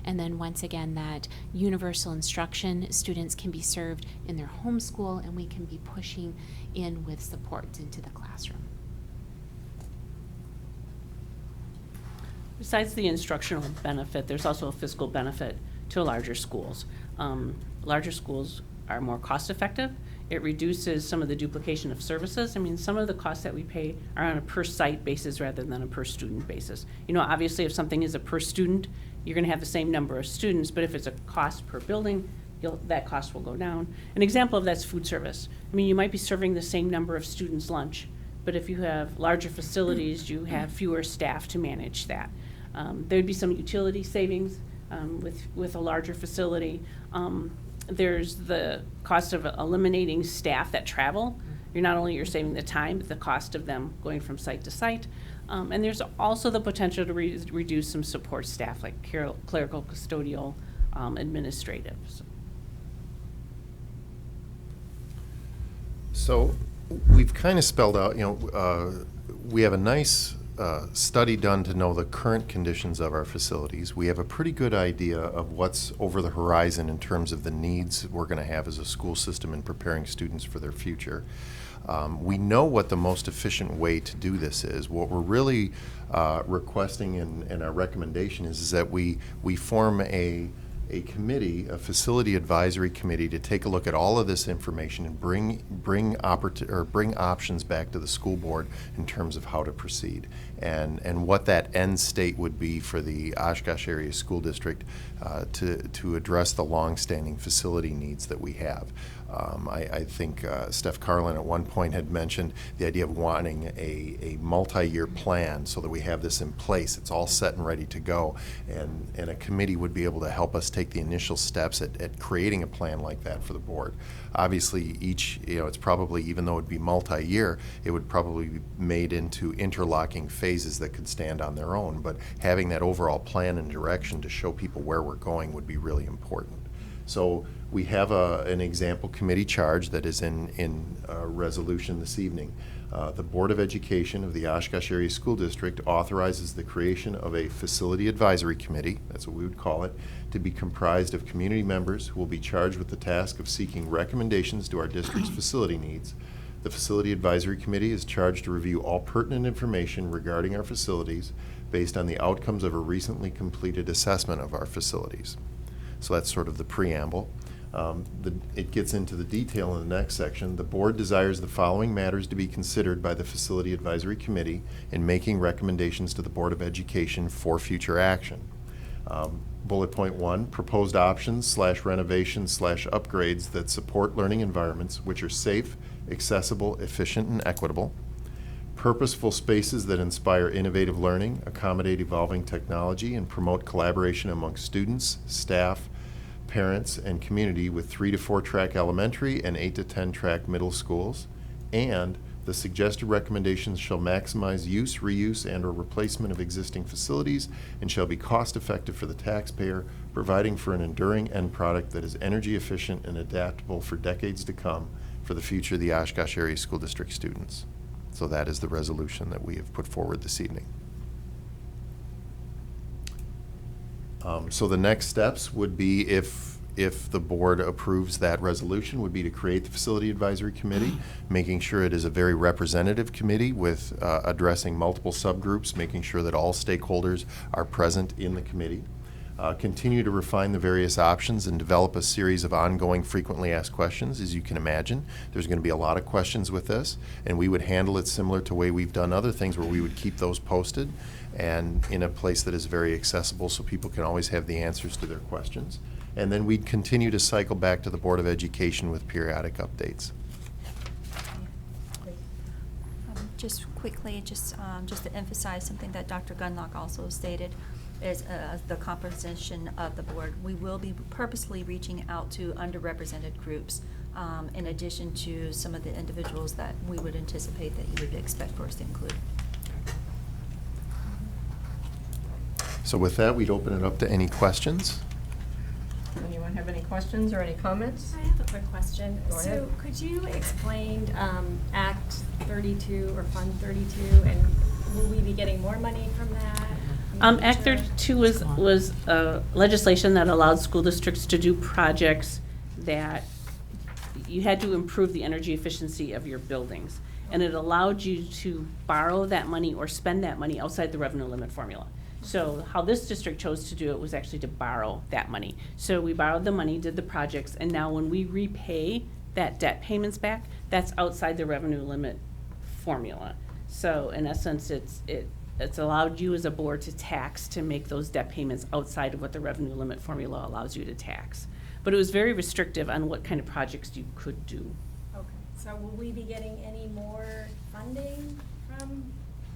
And then once again, that universal instruction, students can be served in their home school, and we can be pushing in with supports into the classroom. Besides the instructional benefit, there's also a fiscal benefit to larger schools. Larger schools are more cost effective. It reduces some of the duplication of services. I mean, some of the costs that we pay are on a per site basis rather than a per student basis. You know, obviously if something is a per student, you're gonna have the same number of students, but if it's a cost per building, that cost will go down. An example of that's food service. I mean, you might be serving the same number of students lunch, but if you have larger facilities, you have fewer staff to manage that. There'd be some utility savings with a larger facility. There's the cost of eliminating staff that travel. You're saving the time, but the cost of them going from site to site. And there's also the potential to reduce some support staff, like clerical, custodial, administrative. So we've kind of spelled out, we have a nice study done to know the current conditions of our facilities. We have a pretty good idea of what's over the horizon in terms of the needs we're going to have as a school system in preparing students for their future. We know what the most efficient way to do this is. What we're really requesting in our recommendation is that we form a committee, a facility advisory committee, to take a look at all of this information and bring options back to the school board in terms of how to proceed and what that end state would be for the Oshkosh Area School District to address the long-standing facility needs that we have. I think Steph Carlin at one point had mentioned the idea of wanting a multi-year plan so that we have this in place. It's all set and ready to go, and a committee would be able to help us take the initial steps at creating a plan like that for the board. Obviously, it's probably, even though it would be multi-year, it would probably be made into interlocking phases that could stand on their own, but having that overall plan and direction to show people where we're going would be really important. So we have an example committee charge that is in resolution this evening. The Board of Education of the Oshkosh Area School District authorizes the creation of a facility advisory committee, that's what we would call it, to be comprised of community members who will be charged with the task of seeking recommendations to our district's facility needs. The Facility Advisory Committee is charged to review all pertinent information regarding our facilities based on the outcomes of a recently completed assessment of our facilities. So that's sort of the preamble. It gets into the detail in the next section. The board desires the following matters to be considered by the Facility Advisory Committee in making recommendations to the Board of Education for future action. Bullet point 1, proposed options / renovations / upgrades that support learning environments which are safe, accessible, efficient, and equitable. Purposeful spaces that inspire innovative learning, accommodate evolving technology, and promote collaboration among students, staff, parents, and community with 3 to 4 track elementary and 8 to 10 track middle schools. And the suggested recommendations shall maximize use, reuse, and or replacement of existing facilities and shall be cost effective for the taxpayer, providing for an enduring end product that is energy efficient and adaptable for decades to come for the future of the Oshkosh Area School District students. So that is the resolution that we have put forward this evening. So the next steps would be, if the board approves that resolution, would be to create the Facility Advisory Committee, making sure it is a very representative committee with addressing multiple subgroups, making sure that all stakeholders are present in the committee. Continue to refine the various options and develop a series of ongoing frequently asked questions. As you can imagine, there's going to be a lot of questions with this, and we would handle it similar to the way we've done other things, where we would keep those posted and in a place that is very accessible so people can always have the answers to their questions. And then we'd continue to cycle back to the Board of Education with periodic updates. Just quickly, just to emphasize something that Dr. Gunlock also stated, is the composition of the board. We will be purposely reaching out to underrepresented groups, in addition to some of the individuals that we would anticipate that you would expect for us to include. So with that, we'd open it up to any questions. Anyone have any questions or any comments? I have a quick question. Go ahead. So could you explain Act 32 or Fund 32, and will we be getting more money from that? Act 32 was legislation that allowed school districts to do projects that you had to improve the energy efficiency of your buildings. And it allowed you to borrow that money or spend that money outside the revenue limit formula. So how this district chose to do it was actually to borrow that money. So we borrowed the money, did the projects, and now when we repay that debt payments back, that's outside the revenue limit formula. So in essence, it's allowed you as a board to tax to make those debt payments outside of what the revenue limit formula allows you to tax. But it was very restrictive on what kind of projects you could do. Okay, so will we be getting any more funding from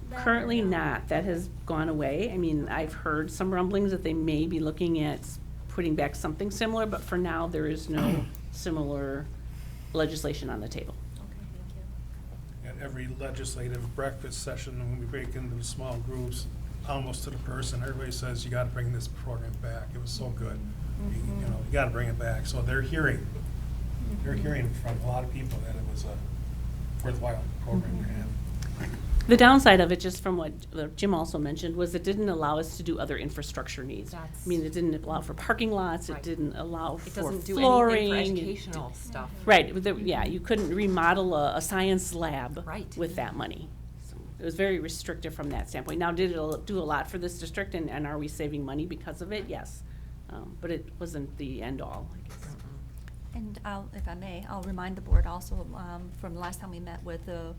that? Currently not. That has gone away. I mean, I've heard some rumblings that they may be looking at putting back something similar, but for now, there is no similar legislation on the table. At every legislative breakfast session, when we break into the small groups, almost to the person, everybody says, you gotta bring this program back. It was so good. You know, you gotta bring it back. So they're hearing from a lot of people that it was a worthwhile program to have. The downside of it, just from what Jim also mentioned, was it didn't allow us to do other infrastructure needs. I mean, it didn't allow for parking lots, it didn't allow for flooring. It doesn't do anything for educational stuff. Right, yeah, you couldn't remodel a science lab with that money. So it was very restrictive from that standpoint. Now, did it do a lot for this district, and are we saving money because of it? Yes. But it wasn't the end all, I guess. And if I may, I'll remind the board also, from the last time we met with the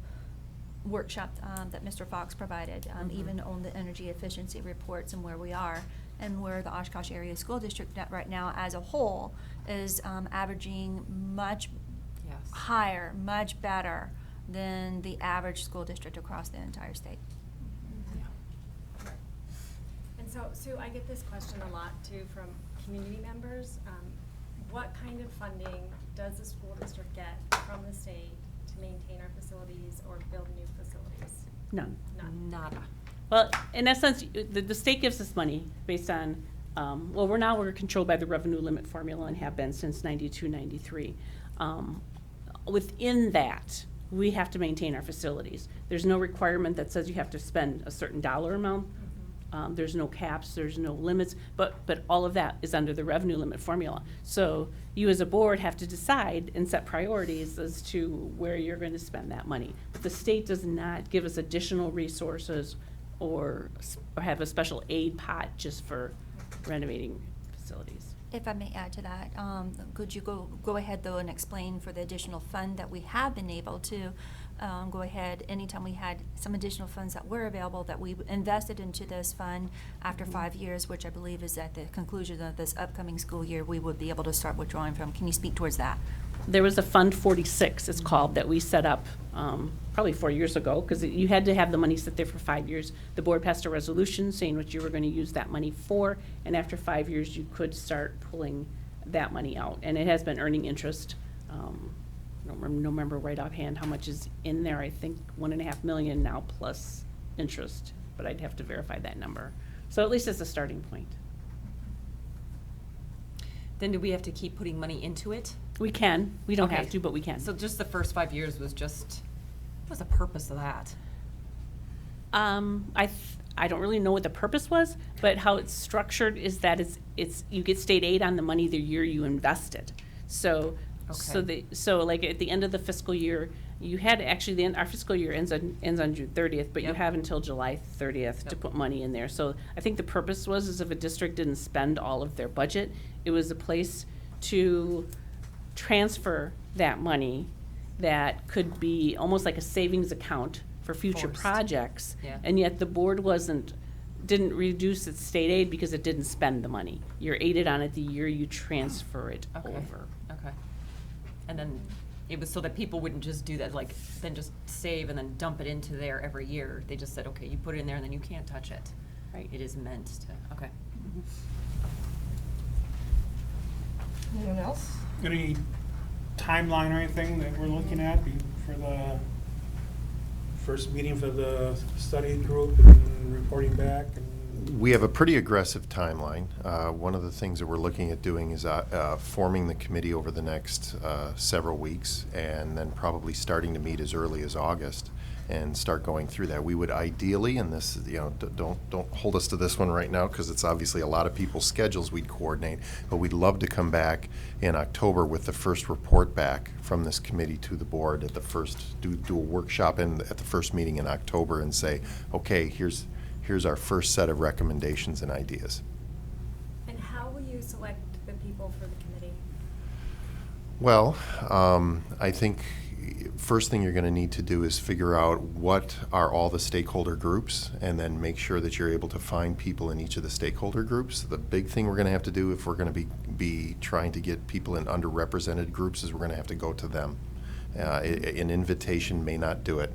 workshop that Mr. Fox provided, even on the energy efficiency reports and where we are, and where the Oshkosh Area School District right now as a whole is averaging much higher, much better than the average school district across the entire state. And so, Sue, I get this question a lot too from community members. What kind of funding does the school district get from the state to maintain our facilities or build new facilities? None. None. Nada. Well, in essence, the state gives us money based on, well, we're controlled by the revenue limit formula and have been since 92, 93. Within that, we have to maintain our facilities. There's no requirement that says you have to spend a certain dollar amount. There's no caps, there's no limits, but all of that is under the revenue limit formula. So you as a board have to decide and set priorities as to where you're going to spend that money. But the state does not give us additional resources or have a special aid pot just for renovating facilities. If I may add to that, could you go ahead though and explain for the additional fund that we have been able to go ahead, anytime we had some additional funds that were available that we invested into this fund after 5 years, which I believe is at the conclusion of this upcoming school year, we would be able to start withdrawing from. Can you speak towards that? There was a Fund 46, it's called, that we set up probably 4 years ago, because you had to have the money sit there for 5 years. The board passed a resolution saying what you were going to use that money for, and after 5 years, you could start pulling that money out. And it has been earning interest. I don't remember right offhand how much is in there. I think $1.5 million now plus interest, but I'd have to verify that number. So at least it's a starting point. Then do we have to keep putting money into it? We can. We don't have to, but we can. So just the first 5 I don't really know what the purpose was, but how it's structured is that it's you get state aid on the money the year you invest it. So like at the end of the fiscal year, you had actually our fiscal year ends on June 30th, but you have until July 30th to put money in there. So I think the purpose is if a district didn't spend all of their budget, it was a place to transfer that money that could be almost like a savings account for future projects. Yeah. And yet the board didn't reduce its state aid because it didn't spend the money. You're aided on it the year you transfer it over. Okay. And then it was so that people wouldn't just do that, like, then just save and then dump it into there every year. They just said, okay, you put it in there and then you can't touch it. Right. It is meant to, okay. Anyone else? Any timeline or anything that we're looking at for the first meeting for the study group and reporting back? We have a pretty aggressive timeline. One of the things that we're looking at doing is forming the committee over the next several weeks, and then probably starting to meet as early as August and start going through that. We would ideally, and this, don't hold us to this one right now because it's obviously a lot of people's schedules we'd coordinate, but we'd love to come back in October with the first report back from this committee to the board at the first, do a workshop at the first meeting in October and say, okay, here's our first set of recommendations and ideas. And how will you select the people for the committee? Well, I think first thing you're going to need to do is figure out what are all the stakeholder groups, and then make sure that you're able to find people in each of the stakeholder groups. The big thing we're going to have to do if we're going to be trying to get people in underrepresented groups is we're going to have to go to them. An invitation may not do it.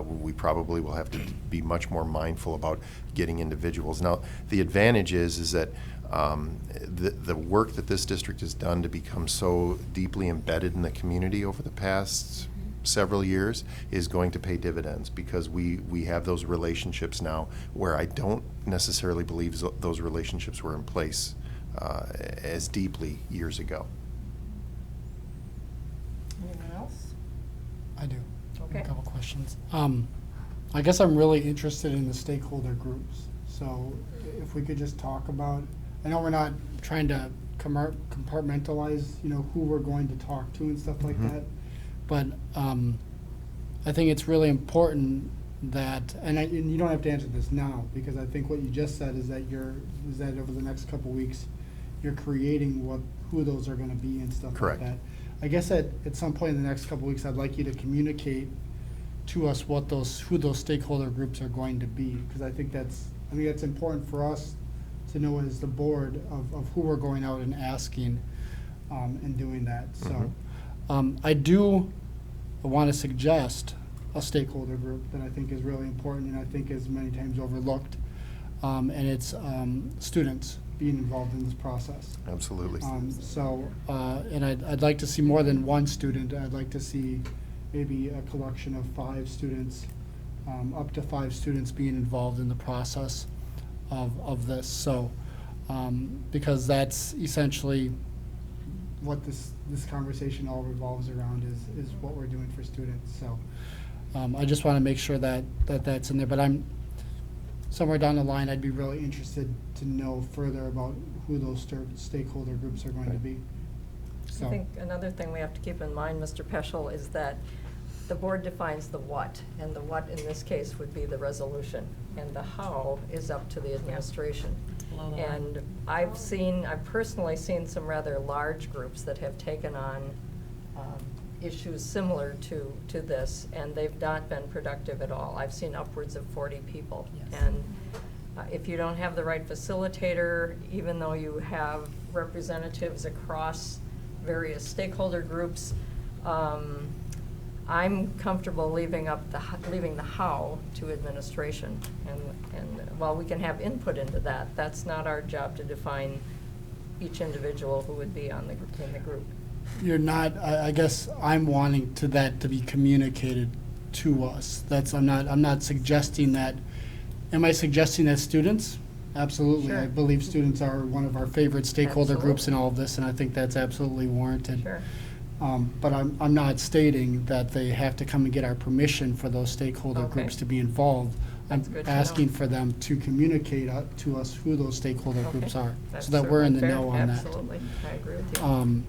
We probably will have to be much more mindful about getting individuals. Now, the advantage is that the work that this district has done to become so deeply embedded in the community over the past several years is going to pay dividends, because we have those relationships now where I don't necessarily believe those relationships were in place as deeply years ago. Anyone else? I do. Okay. A couple questions. I guess I'm really interested in the stakeholder groups. So if we could just talk about, I know we're not trying to compartmentalize, who we're going to talk to and stuff like that, but I think it's really important that, and you don't have to answer this now, because I think what you just said is that over the next couple weeks, you're creating who those are going to be and stuff Correct. like that. I guess at some point in the next couple weeks, I'd like you to communicate to us who those stakeholder groups are going to be, because I think that's important for us to know as the board of who we're going out and asking and doing that. So I do want to suggest a stakeholder group that I think is really important and I think is many times overlooked, and it's students being involved in this process. Absolutely. And I'd like to see more than one student. I'd like to see maybe a collection of 5 students, up to 5 students being involved in the process of this. So, because that's essentially what this conversation all revolves around is what we're doing for students. So, I just want to make sure that that's in there. But somewhere down the line, I'd be really interested to know further about who those stakeholder groups are going to be. So. I think another thing we have to keep in mind, Mr. Peschel, is that the board defines the what, and the what in this case would be the resolution, and the how is up to the administration. And I've personally seen some rather large groups that have taken on issues similar to this, and they've not been productive at all. I've seen upwards of 40 people. Yes. And if you don't have the right facilitator, even though you have representatives across various stakeholder groups, I'm comfortable leaving the how to administration. And while we can have input into that, that's not our job to define each individual who would be in the group. You're not, I guess I'm wanting that to be communicated to us. I'm not suggesting that. Am I suggesting that students? Absolutely. Sure. I believe students are one of our favorite stakeholder groups in all of this, and I think that's absolutely warranted. Sure. But I'm not stating that they have to come and get our permission for those stakeholder groups to be involved. I'm That's good to know. asking for them to communicate to us who those stakeholder Okay. groups are, That's so that we're in the certainly know fair. on that. Absolutely, I agree with you.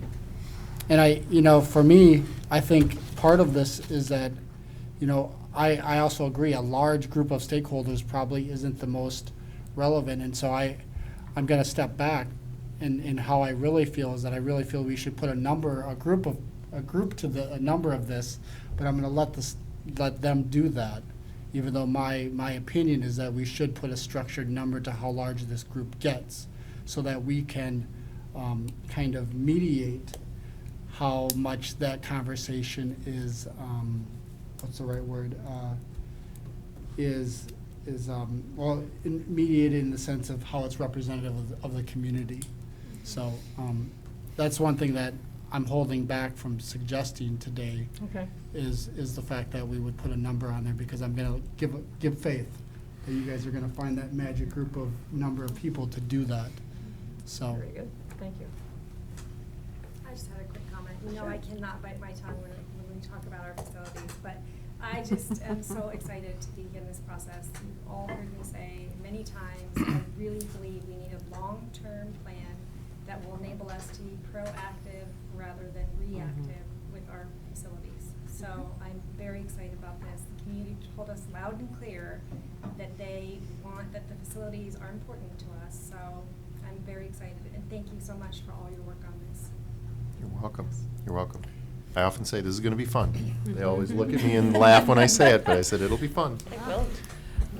And for me, I think part of this is that, I also agree, a large group of stakeholders probably isn't the most relevant, and so I'm gonna step back, and how I really feel is that I really feel we should put a number of this, but I'm gonna let them do that, even though my opinion is that we should put a structured number to how large this group gets, so that we can kind of mediate how much that conversation is, what's the right word, mediated in the sense of how it's representative of the community. So that's one thing that I'm holding back from suggesting today. Okay. Is the fact that we would put a number on there, because I'm gonna give faith that you guys are gonna find that magic group of number of people to do that. So. Very good, thank you. I just had a quick comment. I cannot bite my tongue when we talk about our facilities, but I just am so excited to be in this process. You've all heard me say many times, I really believe we need a long-term plan that will enable us to be proactive rather than reactive with our facilities. So I'm very excited about this. The community told us loud and clear that they want, that the facilities are important to us. So I'm very excited, and thank you so much for all your work on this. You're welcome. You're welcome. I often say this is going to be fun. They always look at me and laugh when I say it, but I said it'll be fun. It will.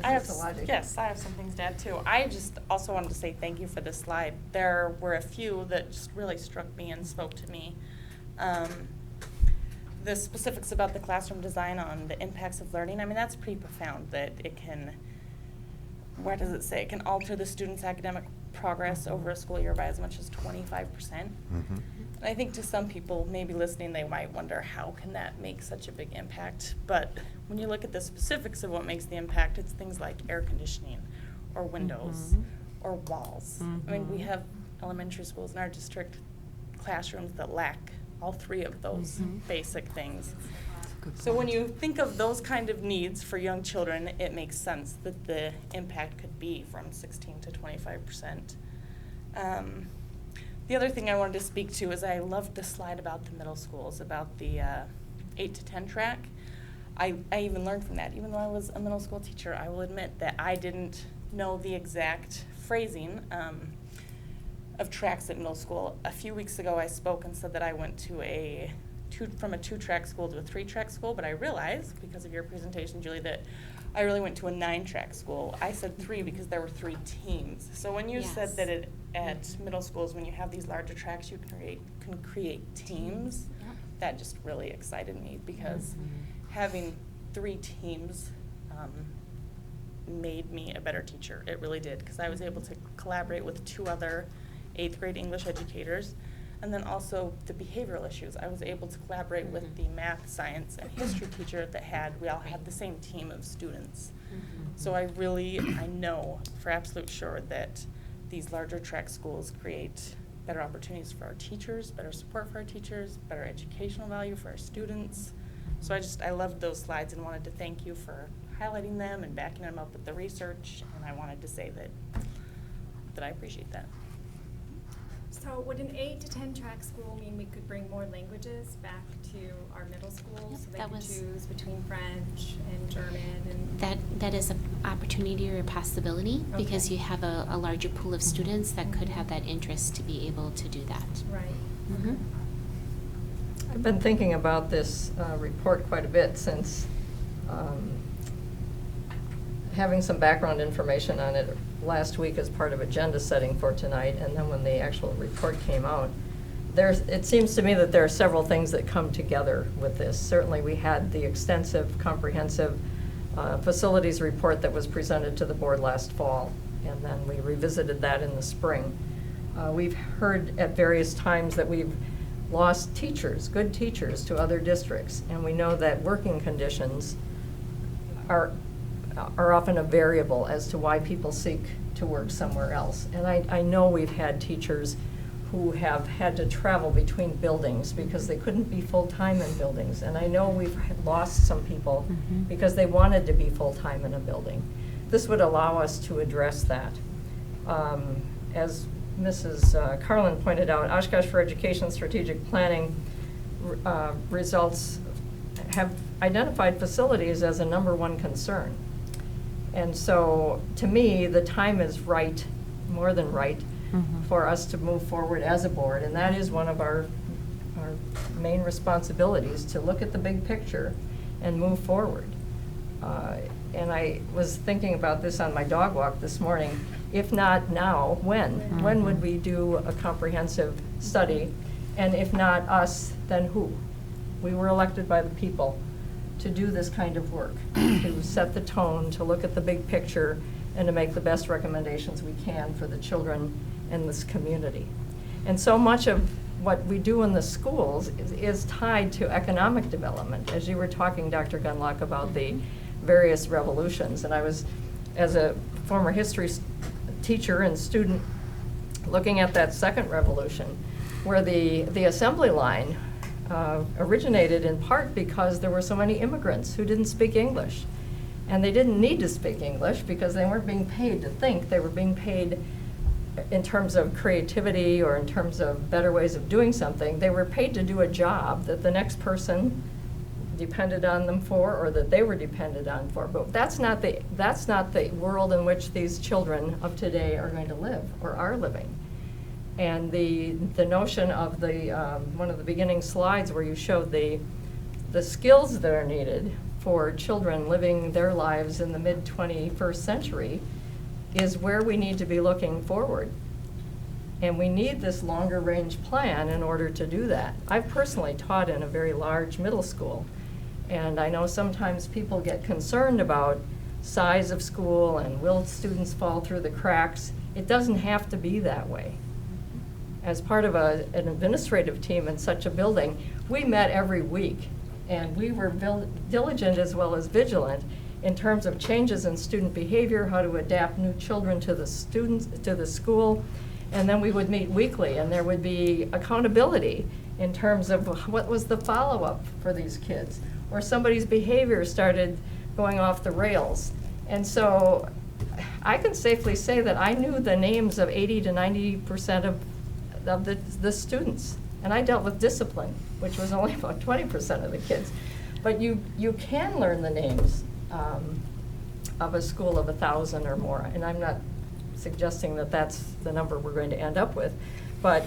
I have, Mrs. Salaji. yes, I have some things to add too. I just also wanted to say thank you for this slide. There were a few that just really struck me and spoke to me. The specifics about the classroom design on the impacts of learning, I mean, that's pretty profound, that it can, where does it say? It can alter the student's academic progress over a school year by as much as 25%. And I think to some people maybe listening, they might wonder, how can that make such a big impact? But when you look at the specifics of what makes the impact, it's things like air conditioning or windows or walls. I mean, we have elementary schools in our district classrooms that lack all three of those basic things. So when you think of those kind of needs for young children, it makes sense that the impact could be from 16 to 25%. The other thing I wanted to speak to is I loved the slide about the middle schools, about the 8 to 10 track. I even learned from that. Even though I was a middle school teacher, I will admit that I didn't know the exact phrasing of tracks at middle school. A few weeks ago I spoke and said that I went to from a 2-track school to a 3-track school, but I realized, because of your presentation, Julie, that I really went to a 9-track school. I said 3 because there were 3 teams. So when you said that at middle schools, when you have these larger tracks, you can create teams, that just really excited me, because having 3 teams made me a better teacher. It really did, because I was able to collaborate with 2 other 8th grade English educators. And then also the behavioral issues. I was able to collaborate with the math, science, and history teacher we all had the same team of students. So I know for absolute sure that these larger track schools create better opportunities for our teachers, better support for our teachers, better educational value for our students. So I loved those slides and wanted to thank you for highlighting them and backing them up with the research. And I wanted to say that I appreciate that. So would an 8 to 10 track school mean we could bring more languages back to our middle schools, so they could choose between French and German? And That is an opportunity or a possibility, because you have a larger pool of students that could have that interest to be able to do that. Right. I've been thinking about this report quite a bit since having some background information on it last week as part of agenda setting for tonight, and then when the actual report came out, it seems to me that there are several things that come together with this. Certainly we had the extensive, comprehensive facilities report that was presented to the board last fall, and then we revisited that in the spring. We've heard at various times that we've lost teachers, good teachers, to other districts, and we know that working conditions are often a variable as to why people seek to work somewhere else. And I know we've had teachers who have had to travel between buildings because they couldn't be full-time in buildings. And I know we've lost some people because they wanted to be full-time in a building. this would allow us to address that. As Mrs. Carlin pointed out, Oshkosh for Education Strategic Planning results have identified facilities as a #1 concern. And so, to me, the time is right, more than right, for us to move forward as a board, and that is one of our main responsibilities, to look at the big picture and move forward. And I was thinking about this on my dog walk this morning. If not now, when? When would we do a comprehensive study? And if not us, then who? We were elected by the people to do this kind of work, to set the tone, to look at the big picture, and to make the best recommendations we can for the children in this community. And so much of what we do in the schools is tied to economic development. As you were talking, Dr. Gunlock, about the various revolutions, and I was, as a former history teacher and student, looking at that second revolution, where the assembly line originated in part because there were so many immigrants who didn't speak English. And they didn't need to speak English because they weren't being paid to think. They were being paid in terms of creativity or in terms of better ways of doing something. They were paid to do a job that the next person depended on them for, or that they were dependent on for. But that's not the world in which these children of today are going to live or are living. And the notion of the one of the beginning slides where you showed the skills that are needed for children living their lives in the mid-21st century is where we need to be looking forward. And we need this longer range plan in order to do that. I've personally taught in a very large middle school, and I know sometimes people get concerned about size of school and will students fall through the cracks. It doesn't have to be that way. As part of an administrative team in such a building, we met every week, and we were diligent as well as vigilant in terms of changes in student behavior, how to adapt new children to the students, to the school, and then we would meet weekly, and there would be accountability in terms of what was the follow-up for these kids, or somebody's behavior started going off the rails. And so I can safely say that I knew the names of 80 to 90% of the students, and I dealt with discipline, which was only about 20% of the kids. But you can learn the names of a school of 1,000 or more, and I'm not suggesting that that's the number we're going to end up with, but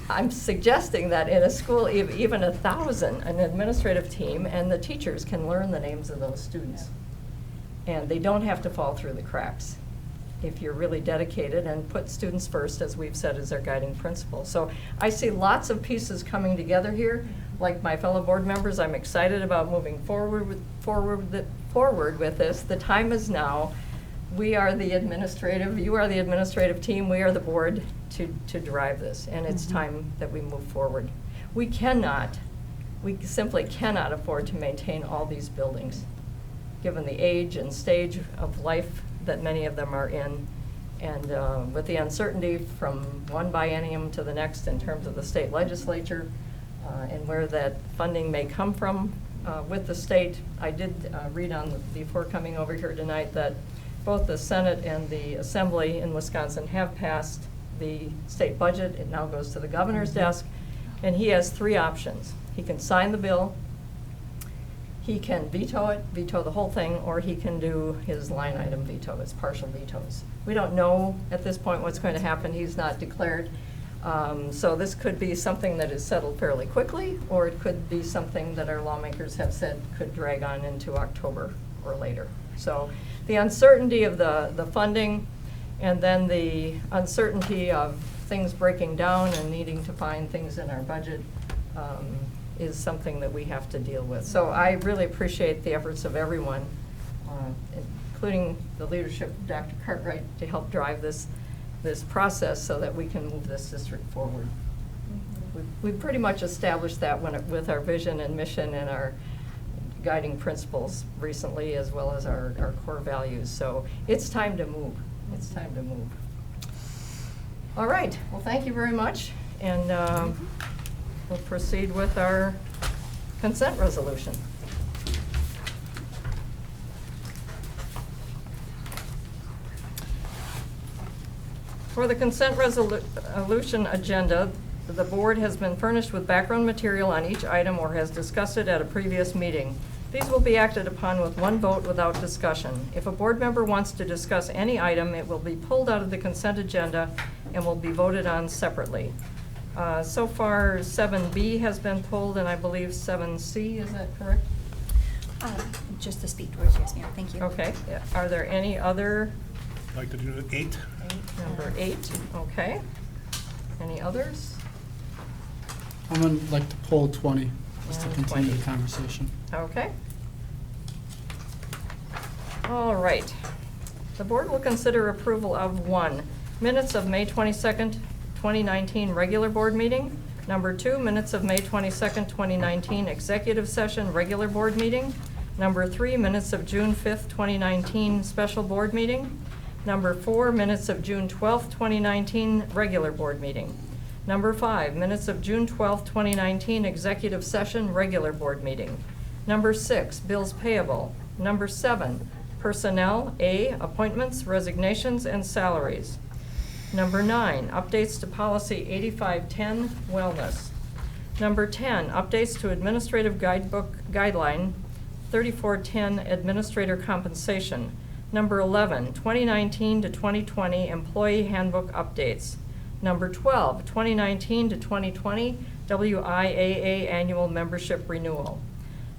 I'm suggesting that in a school even 1,000, an administrative team and the teachers can learn the names of those students, and they don't have to fall through the cracks if you're really dedicated and put students first, as we've said, as our guiding principle. So I see lots of pieces coming together here. Like my fellow board members, I'm excited about moving forward with this. The time is now. We are the administrative, you are the administrative team, we are the board to drive this, and it's time that we move forward. We simply cannot afford to maintain all these buildings, given the age and stage of life that many of them are in, and with the uncertainty from one biennium to the next in terms of the state legislature and where that funding may come from with the state. I did read on before coming over here tonight that both the Senate and the Assembly in Wisconsin have passed the state budget. It now goes to the governor's desk, and he has 3 options. He can sign the bill, he can veto the whole thing, or he can do his line item veto, his partial vetoes. We don't know at this point what's going to happen. He's not declared. So this could be something that is settled fairly quickly, or it could be something that our lawmakers have said could drag on into October or later. So the uncertainty of the funding, and then the uncertainty of things breaking down and needing to find things in our budget is something that we have to deal with. So I really appreciate the efforts of everyone, including the leadership of Dr. Cartwright, to help drive this process so that we can move this district forward. We've pretty much established that with our vision and mission and our guiding principles recently, as well as our core values. So it's time to move. It's time to move. All right. Well, thank you very much. And we'll proceed with our consent resolution. For the consent resolution agenda, the board has been furnished with background material on each item or has discussed it at a previous meeting. These will be acted upon with one vote without discussion. If a board member wants to discuss any item, it will be pulled out of the consent agenda and will be voted on separately. So far, 7B has been pulled, and I believe 7C, is that correct? Just to speak towards, yes, ma'am, thank you. Okay, are there any other? I'd like to do 8. Number 8, okay. Any others? I'm gonna like to pull 20, just to And continue 20. the conversation. Okay. All right. The board will consider approval of 1, minutes of May 22nd, 2019 regular board meeting. Number 2, minutes of May 22nd, 2019 executive session regular board meeting. Number 3, minutes of June 5th, 2019 special board meeting. Number 4, minutes of June 12th, 2019 regular board meeting. Number 5, minutes of June 12th, 2019 executive session regular board meeting. Number 6, bills payable. Number 7, personnel, A, appointments, resignations, and salaries. Number 9, updates to policy 8510, wellness. Number 10, updates to administrative guidebook guideline 3410, administrator compensation. Number 11, 2019 to 2020 employee handbook updates. Number 12, 2019 to 2020 WIAA annual membership renewal.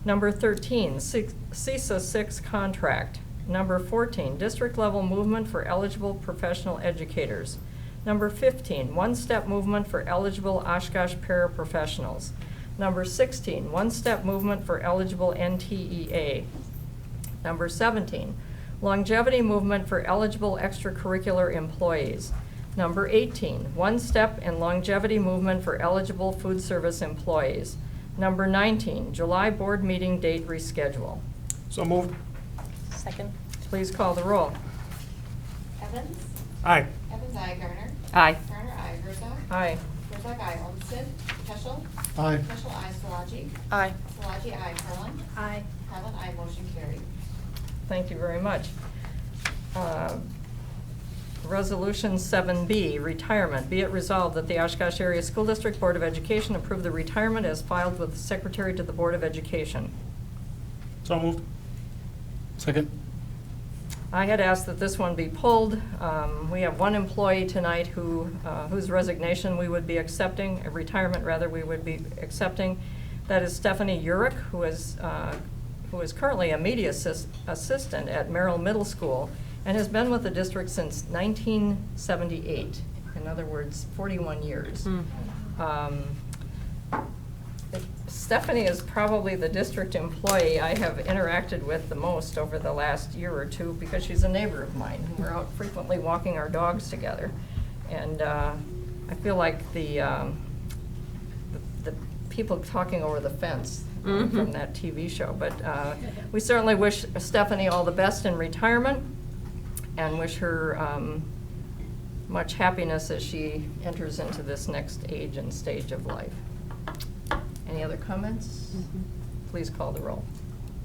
Number 13, CISA 6 contract. Number 14, district level movement for eligible professional educators. Number 15, one-step movement for eligible Oshkosh paraprofessionals. Number 16, one-step movement for eligible NTEA. Number 17, longevity movement for eligible extracurricular employees. Number 18, one-step and longevity movement for eligible food service employees. Number 19, July board meeting date reschedule. So moved. Second. Please call the roll. Evans? Aye. Evans, aye. Garner? Aye. Garner, aye. Herzog? Aye. Herzog, aye. Olmsted? Peschel? Aye. Peschel, aye. Szilagyi? Aye. Szilagyi, aye. Carlin? Aye. Carlin, aye. Motion carried. Thank you very much. Resolution 7B, retirement. Be it resolved that the Oshkosh Area School District Board of Education approve the retirement as filed with the Secretary to the Board of Education. So moved. Second. I had asked that this one be pulled. We have one employee tonight whose resignation we would be accepting, retirement rather, we would be accepting. That is Stephanie Urich, who is currently a media assistant at Merrill Middle School and has been with the district since 1978. In other words, 41 years. Stephanie is probably the district employee I have interacted with the most over the last year or two because she's a neighbor of mine. We're out frequently walking our dogs together. And I feel like the people talking over the fence from that TV show. But we certainly wish Stephanie all the best in retirement and wish her much happiness as she enters into this next age and stage of life. Any other comments? Please call the roll.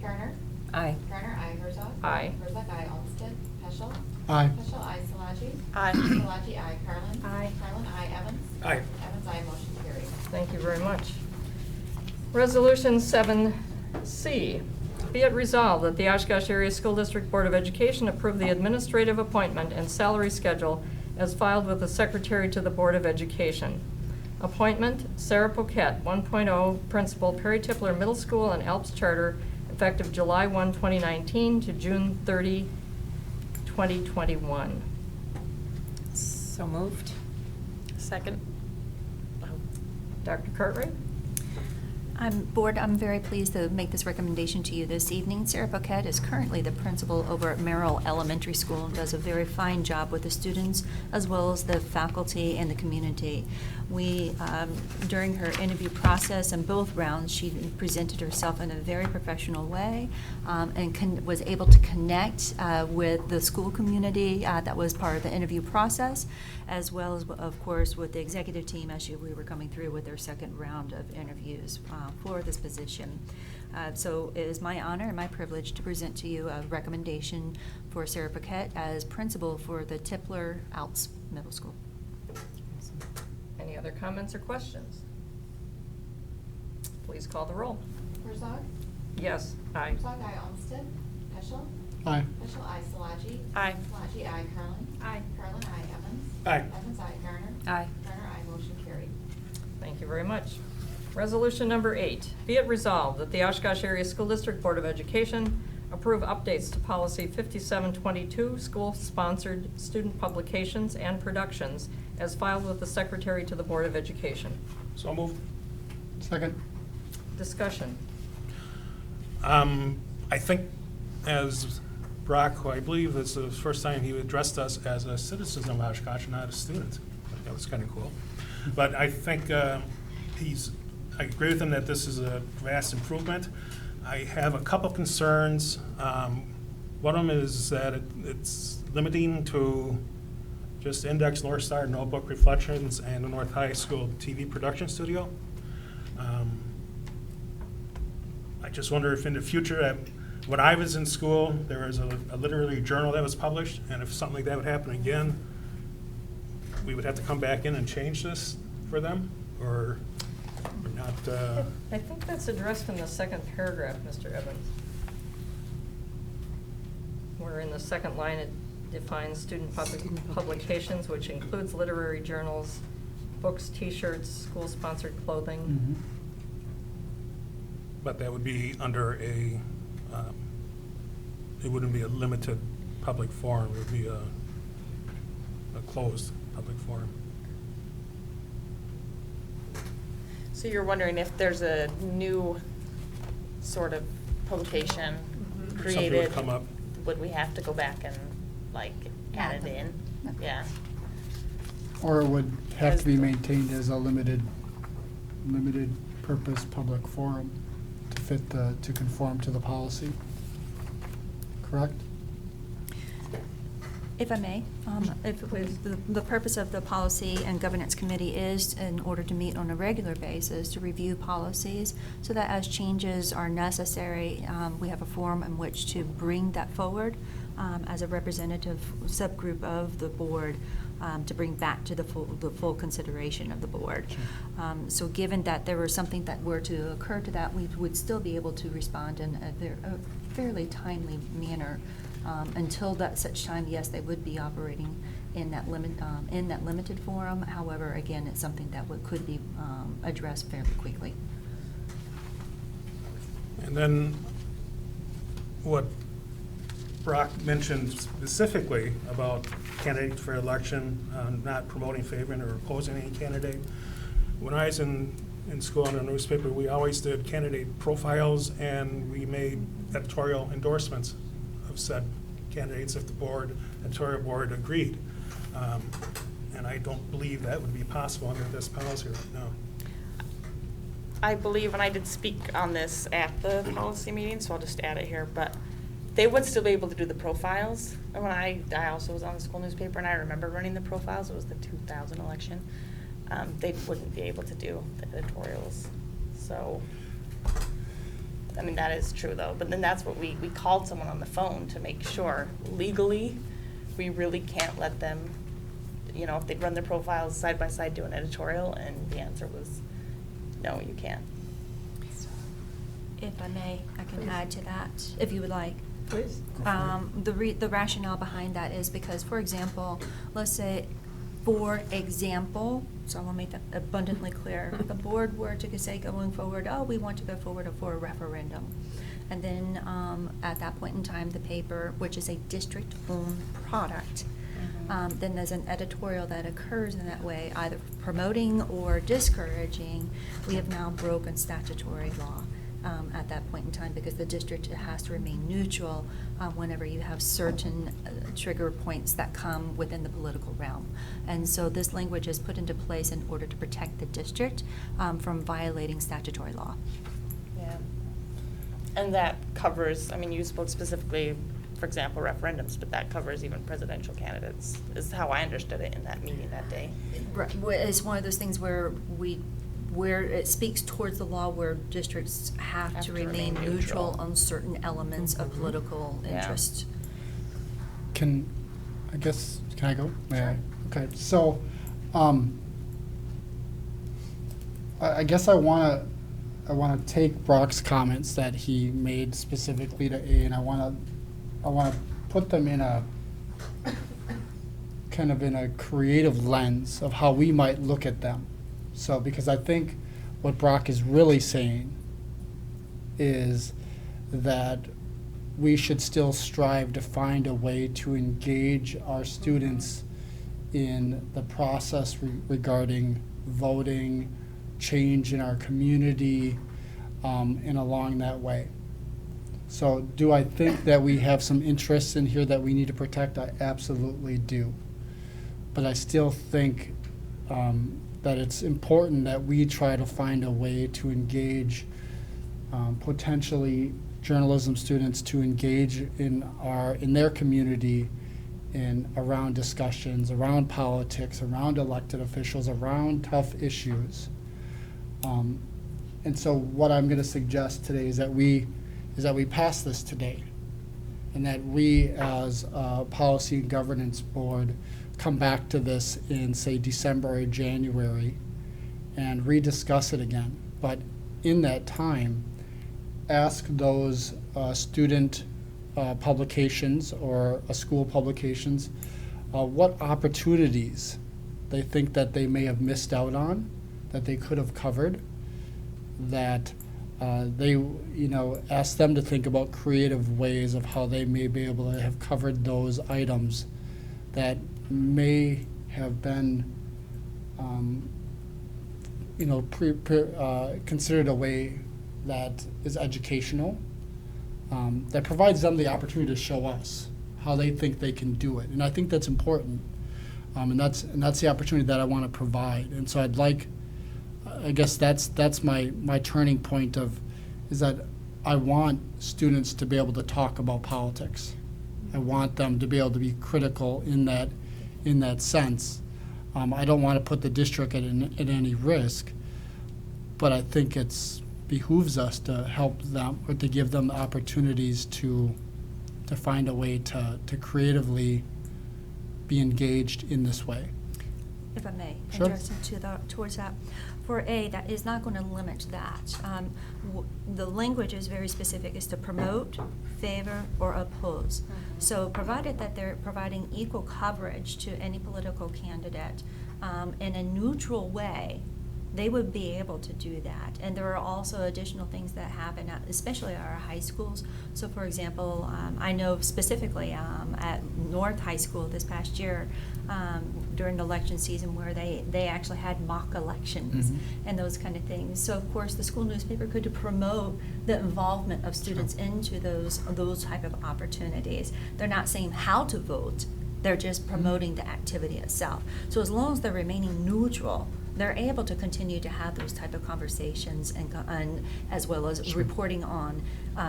Garner? Aye. Garner, aye. Herzog? Aye. Herzog, aye. Olmsted? Peschel? Aye. Peschel, aye. Szilagyi? Aye. Szilagyi, aye. Carlin? Aye. Carlin, aye. Evans? Aye. Evans, aye. Motion carried. Thank you very much. Resolution 7C. Be it resolved that the Oshkosh Area School District Board of Education approve the administrative appointment and salary schedule as filed with the Secretary to the Board of Education. Appointment, Sarah Poquette, 1.0, Principal, Perry Tippler Middle School and Alps Charter, effective July 1, 2019 to June 30, 2021. So moved. Second. Dr. Cartwright? Board, I'm very pleased to make this recommendation to you this evening. Sarah Paquette is currently the principal over at Merrill Elementary School and does a very fine job with the students as well as the faculty and the community. We, during her interview process in both rounds, she presented herself in a very professional way and was able to connect with the school community that was part of the interview process, as well as, of course, with the executive team as we were coming through with their second round of interviews for this position. So it is my honor and my privilege to present to you a recommendation for Sarah Paquette as principal for the Tippler Alps Middle School. other comments or questions? Please call the roll. Herzog? Yes. Aye. Herzog, aye. Olmsted? Peschel? Aye. Peschel, aye. Szilagyi? Aye. Szilagyi, aye. Carlin? Aye. Carlin, aye. Evans? Aye. Evans, aye. Garner? Aye. Garner, aye. Motion carried. Thank you very much. Resolution number 8, be it resolved that the Oshkosh Area School District Board of Education approve updates to policy 5722, school-sponsored student publications and productions, as filed with the Secretary to the Board of Education. So moved. Second. Discussion. I think as Brock, who I believe is the first time he addressed us as a citizen of Oshkosh, not a student. That was kind of cool. But I think I agree with him that this is a vast improvement. I have a couple concerns. One of them is that it's limiting to just Index, North Star, Notebook Reflections, and the North High School TV production studio. I just wonder if in the future, when I was in school, there was a literary journal that was published, and if something like that would happen again, we would have to come back in and change this for them, or not. I think that's addressed in the second paragraph, Mr. Evans. Where in the second line it defines student publications, which includes literary journals, books, T-shirts, school-sponsored clothing. But that would be under a, it wouldn't be a limited public forum, it would be a closed public forum. So you're wondering if there's a new sort of publication Something created? would come up. Would we have to go back and like add it in? Yeah. Or it would have As to be the- maintained as a limited purpose public forum to fit to conform to the policy. Correct? If I may, the purpose of the Policy and Governance Committee is in order to meet on a regular basis to review policies, so that as changes are necessary, we have a forum in which to bring that forward as a representative subgroup of the board, to bring back to the full consideration of the board. So given that there was something that were to occur to that, we would still be able to respond in a fairly timely manner. Until that such time, yes, they would be operating in that limited forum. However, again, it's something that could be addressed fairly quickly. And then what Brock mentioned specifically about candidates for election, not promoting, favoring, or opposing any candidate. When I was in school in a newspaper, we always did candidate profiles, and we made editorial endorsements of said candidates if the editorial board agreed. And I don't believe that would be possible under this policy right now. I believe, and I did speak on this at the policy meeting, so I'll just add it here, but they would still be able to do the profiles. And when I also was on the school newspaper, and I remember running the profiles, it was the 2000 election. They wouldn't be able to do the editorials. So, I mean, that is true though, but then that's what we called someone on the phone to make sure legally, we really can't let them, if they'd run their profiles side by side, do an editorial, and the answer was, no, you can't. If I may, I can add to that, if you would like. Please. The rationale behind that is because, for example, let's say, for example, so I want to make that abundantly clear, the board were to say going forward, we want to go forward for a referendum. And then at that point in time, the paper, which is a district-owned product, then there's an editorial that occurs in that way, either promoting or discouraging. We have now broken statutory law at that point in time, because the district has to remain neutral whenever you have certain trigger points that come within the political realm. And so this language is put into place in order to protect the district from violating statutory law. Yeah. And that covers, you spoke specifically, for example, referendums, but that covers even presidential candidates, is how I understood it in that meeting that day. It's one of those things where it speaks towards the law where districts have to remain neutral on certain elements of political interest. Can I go? May I? Okay, so, I guess I want to take Brock's comments that he made specifically to A, and I want to put them in a kind of in a creative lens of how we might look at them. So, because I think what Brock is really saying is that we should still strive to find a way to engage our students in the process regarding voting, change in our community, and along that way. So do I think that we have some interests in here that we need to protect? I absolutely do. But I still think that it's important that we try to find a way to engage potentially journalism students to engage in their community in around discussions, around politics, around elected officials, around tough issues. And so what I'm going to suggest today is that we pass this today, and that we as a policy and governance board come back to this in, say, December or January and rediscuss it again. But in that time, ask those student publications or school publications what opportunities they think that they may have missed out on, that they could have covered, that they, ask them to think about creative ways of how they may be able to have covered those items that may have been, considered a way that is educational, that provides them the opportunity to show us how they think they can do it. And I think that's important. And that's the opportunity that I want to provide. And so I guess that's my turning point is that I want students to be able to talk about politics. I want them to be able to be critical in that sense. I don't want to put the district at any risk, but I think it's behooves us to help them or to give them opportunities to find a way to creatively be engaged in this way. If I may, Sure. towards that. For A, that is not going to limit that. The language is very specific, is to promote, favor, or oppose. So provided that they're providing equal coverage to any political candidate in a neutral way, they would be able to do that. And there are also additional things that happen, especially at our high schools. So for example, I know specifically at North High School this past year, during the election season, where they actually had mock elections and those kind of things. So of course the school newspaper could promote the involvement of students into those type of opportunities. They're not saying how to vote, they're just promoting the activity itself. So as long as they're remaining neutral, they're able to continue to have those type of conversations and as well as reporting on.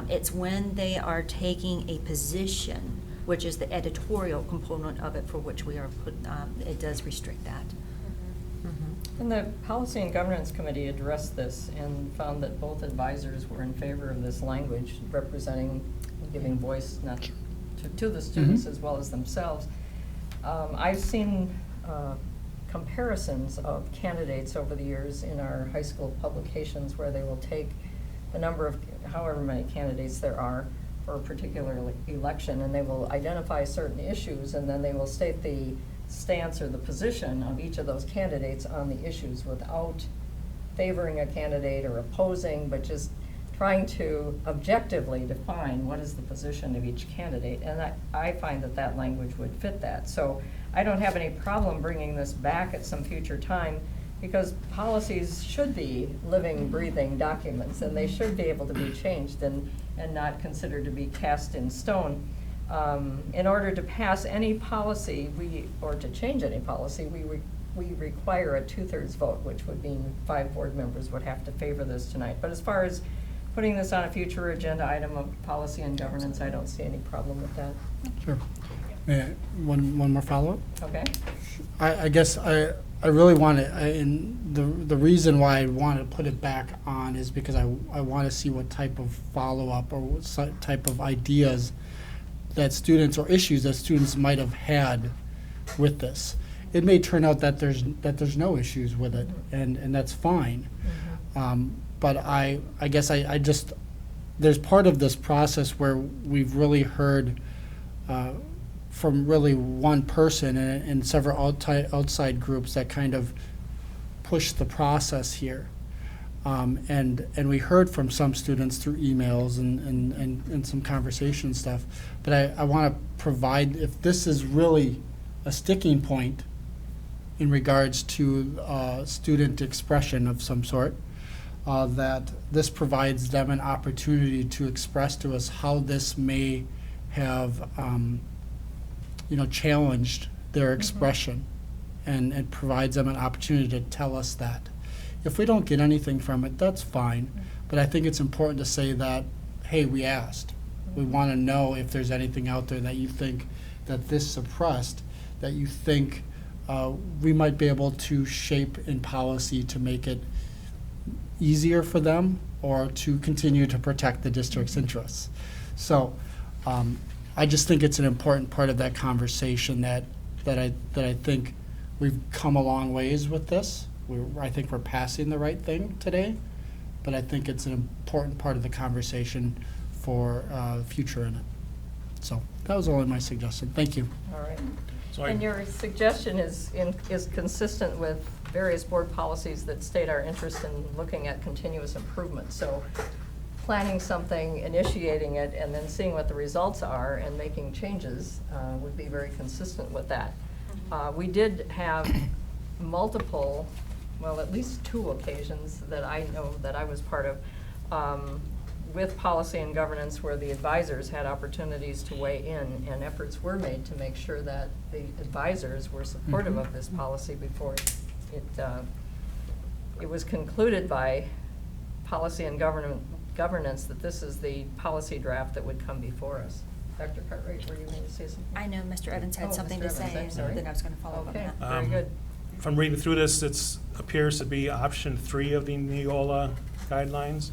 It's when they are taking a position, which is the editorial component of it, for which we are it does restrict that. And the Policy and Governance Committee addressed this and found that both advisors were in favor of this language, representing, giving voice not to the students as well as themselves. I've seen comparisons of candidates over the years in our high school publications where they will take the number of, however many candidates there are for a particular election, and they will identify certain issues, and then they will state the stance or the position of each of those candidates on the issues without favoring a candidate or opposing, but just trying to objectively define what is the position of each candidate. And I find that language would fit that. So I don't have any problem bringing this back at some future time, because policies should be living, breathing documents, and they should be able to be changed and not considered to be cast in stone. In order to pass any policy, or to change any policy, we require a 2/3 vote, which would mean 5 board members would have to favor this tonight. But as far as putting this on a future agenda item of policy and governance, I don't see any problem with that. Sure. One more follow-up? Okay. I guess I really want to, and the reason why I want to put it back on is because I want to see what type of follow-up or what type of ideas that students or issues that students might have had with this. it may turn out that there's no issues with it, and that's fine. But I guess I just, there's part of this process where we've really heard from really one person and several outside groups that kind of push the process here. And we heard from some students through emails and some conversation stuff. But I want to provide, if this is really a sticking point in regards to student expression of some sort, that this provides them an opportunity to express to us how this may have challenged their expression, and it provides them an opportunity to tell us that. If we don't get anything from it, that's fine, but I think it's important to say that, hey, we asked. We want to know if there's anything out there that you think that this suppressed, that you think we might be able to shape in policy to make it easier for them or to continue to protect the district's interests. So I just think it's an important part of that conversation that I think we've come a long ways with this. I think we're passing the right thing today, but I think it's an important part of the conversation for future in it. So that was only my suggestion. Thank you. All right. And your suggestion is consistent with various board policies that state our interest in looking at continuous improvement. So planning something, initiating it, and then seeing what the results are and making changes would be very consistent with that. We did have multiple, well, at least 2 occasions that I know that I was part of with policy and governance where the advisors had opportunities to weigh in, and efforts were made to make sure that the advisors were supportive of this policy before it was concluded by policy and governance that this is the policy draft that would come before us. Dr. Cartwright, were you going to say something? I know Mr. Evans had something to say, I'm sorry. then I was going to follow up on Okay, that. very good. From reading through this, it appears to be option 3 of the Neola guidelines.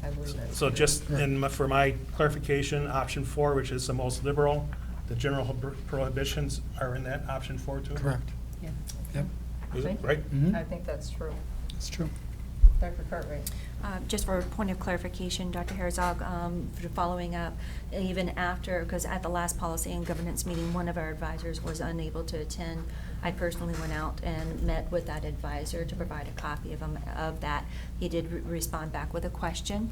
I believe that's So true. just for my clarification, option 4, which is the most liberal, the general prohibitions are in that option 4 too? Correct. Yeah. Yep. Is it Thank you. right? I think that's true. That's true. Dr. Cartwright. Just for a point of clarification, Dr. Herzog, for following up, even after, because at the last policy and governance meeting, one of our advisors was unable to attend. I personally went out and met with that advisor to provide a copy of that. He did respond back with a question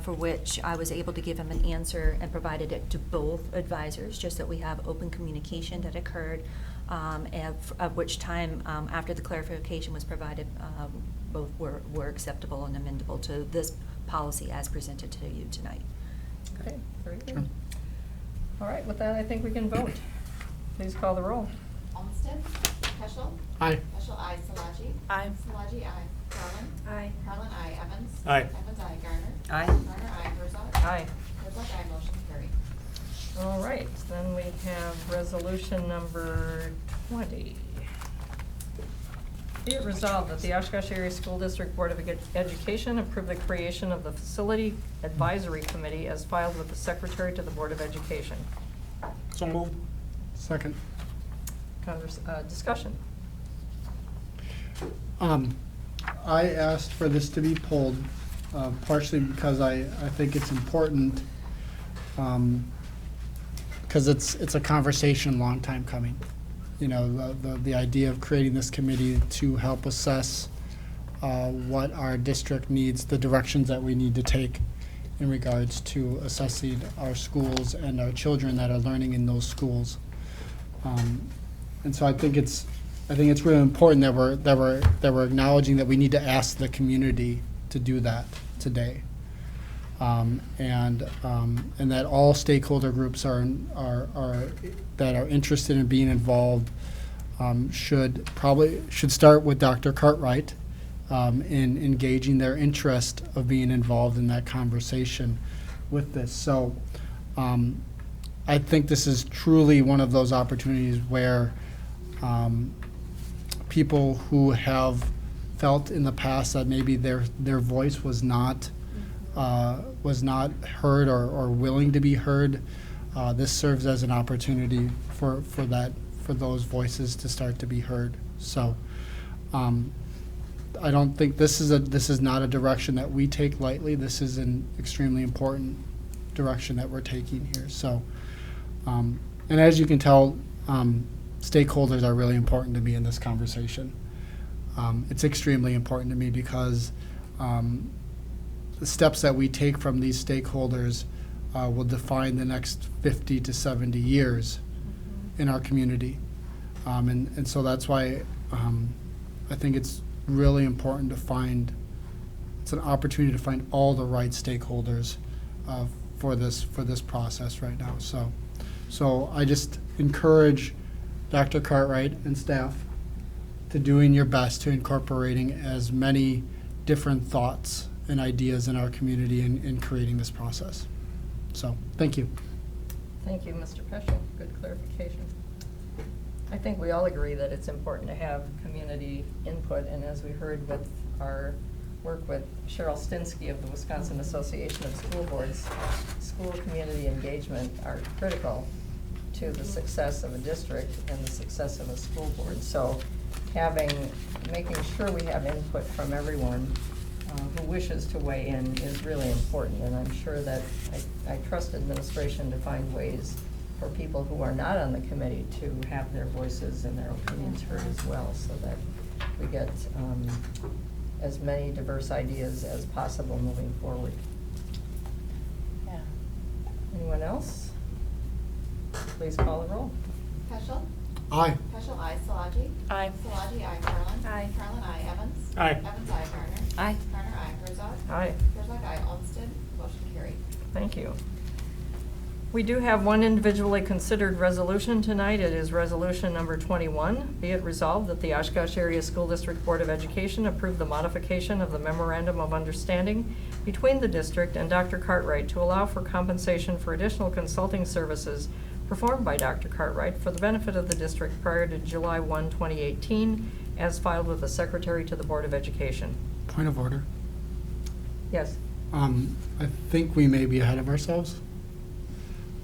for which I was able to give him an answer and provided it to both advisors, just that we have open communication that occurred, of which time, after the clarification was provided, both were acceptable and amendable to this policy as presented to you tonight. Okay, very good. All right, with that, I think we can vote. Please call the roll. Olmsted? Peschel? Aye. Peschel, aye. Szilagyi? Aye. Szilagyi, aye. Carlin? Aye. Carlin, aye. Evans? Aye. Evans, aye. Garner? Aye. Garner, aye. Herzog? Aye. Herzog, aye. Motion carried. All right, then we have resolution number 20. Be it resolved that the Oshkosh Area School District Board of Education approve the creation of the Facility Advisory Committee as filed with the Secretary to the Board of Education. So moved. Second. Discussion. I asked for this to be pulled, partially because I think it's important, because it's a conversation long time coming. You know, the idea of creating this committee to help assess what our district needs, the directions that we need to take in regards to assessing our schools and our children that are learning in those schools. And so I think it's really important that we're acknowledging that we need to ask the community to do that today, and that all stakeholder groups that are interested in being involved should start with Dr. Cartwright in engaging their interest of being involved in that conversation with this. So I think this is truly one of those opportunities where people who have felt in the past that maybe their voice was not heard or willing to be heard, this serves as an opportunity for for those voices to start to be heard. So I don't think this is not a direction that we take lightly. This is an extremely important direction that we're taking here. So, and as you can tell, stakeholders are really important to me in this conversation. It's extremely important to me because the steps that we take from these stakeholders will define the next 50 to 70 years in our community. And so that's why I think it's really important to find, it's an opportunity to find all the right stakeholders for this process right now. So I just encourage Dr. Cartwright and staff to doing your best to incorporating as many different thoughts and ideas in our community in creating this process. So, thank you. Thank you, Mr. Peschel. Good clarification. I think we all agree that it's important to have community input, and as we heard with our work with Cheryl Stinsky of the Wisconsin Association of School Boards, school community engagement are critical to the success of a district and the success of a school board. So making sure we have input from everyone who wishes to weigh in is really important, and I'm sure that I trust administration to find ways for people who are not on the committee to have their voices and their opinions heard as well, so that we get as many diverse ideas as possible moving forward. Yeah. Anyone else? Please call the roll. Peschel. Aye. Peschel, aye. Szilagyi. Aye. Szilagyi, aye. Carlin. Aye. Carlin, aye. Evans. Aye. Evans, aye. Garner. Aye. Garner, aye. Herzog. Aye. Herzog, aye. Olmsted. Motion carried. Thank you. We do have one individually considered resolution tonight. It is resolution number 21. Be it resolved that the Oshkosh Area School District Board of Education approve the modification of the memorandum of understanding between the district and Dr. Cartwright to allow for compensation for additional consulting services performed by Dr. Cartwright for the benefit of the district prior to July 1, 2018, as filed with the Secretary to the Board of Education. Point of order. Yes. I think we may be ahead of ourselves.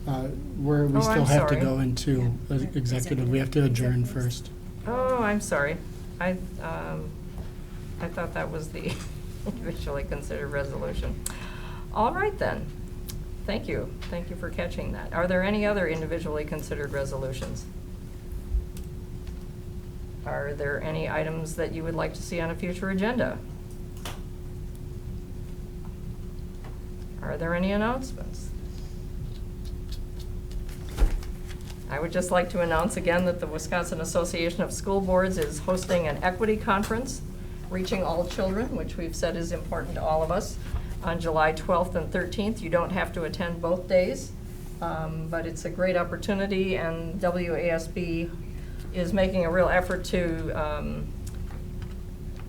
We Oh, still I'm have to sorry. go into executive. We have to adjourn first. Oh, I'm sorry. I thought that was the individually considered resolution. All right then. Thank you. Thank you for catching that. Are there any other individually considered resolutions? Are there any items that you would like to see on a future agenda? Are there any announcements? I would just like to announce again that the Wisconsin Association of School Boards is hosting an equity conference, Reaching All Children, which we've said is important to all of us, on July 12th and 13th. You don't have to attend both days, but it's a great opportunity, and WASB is making a real effort to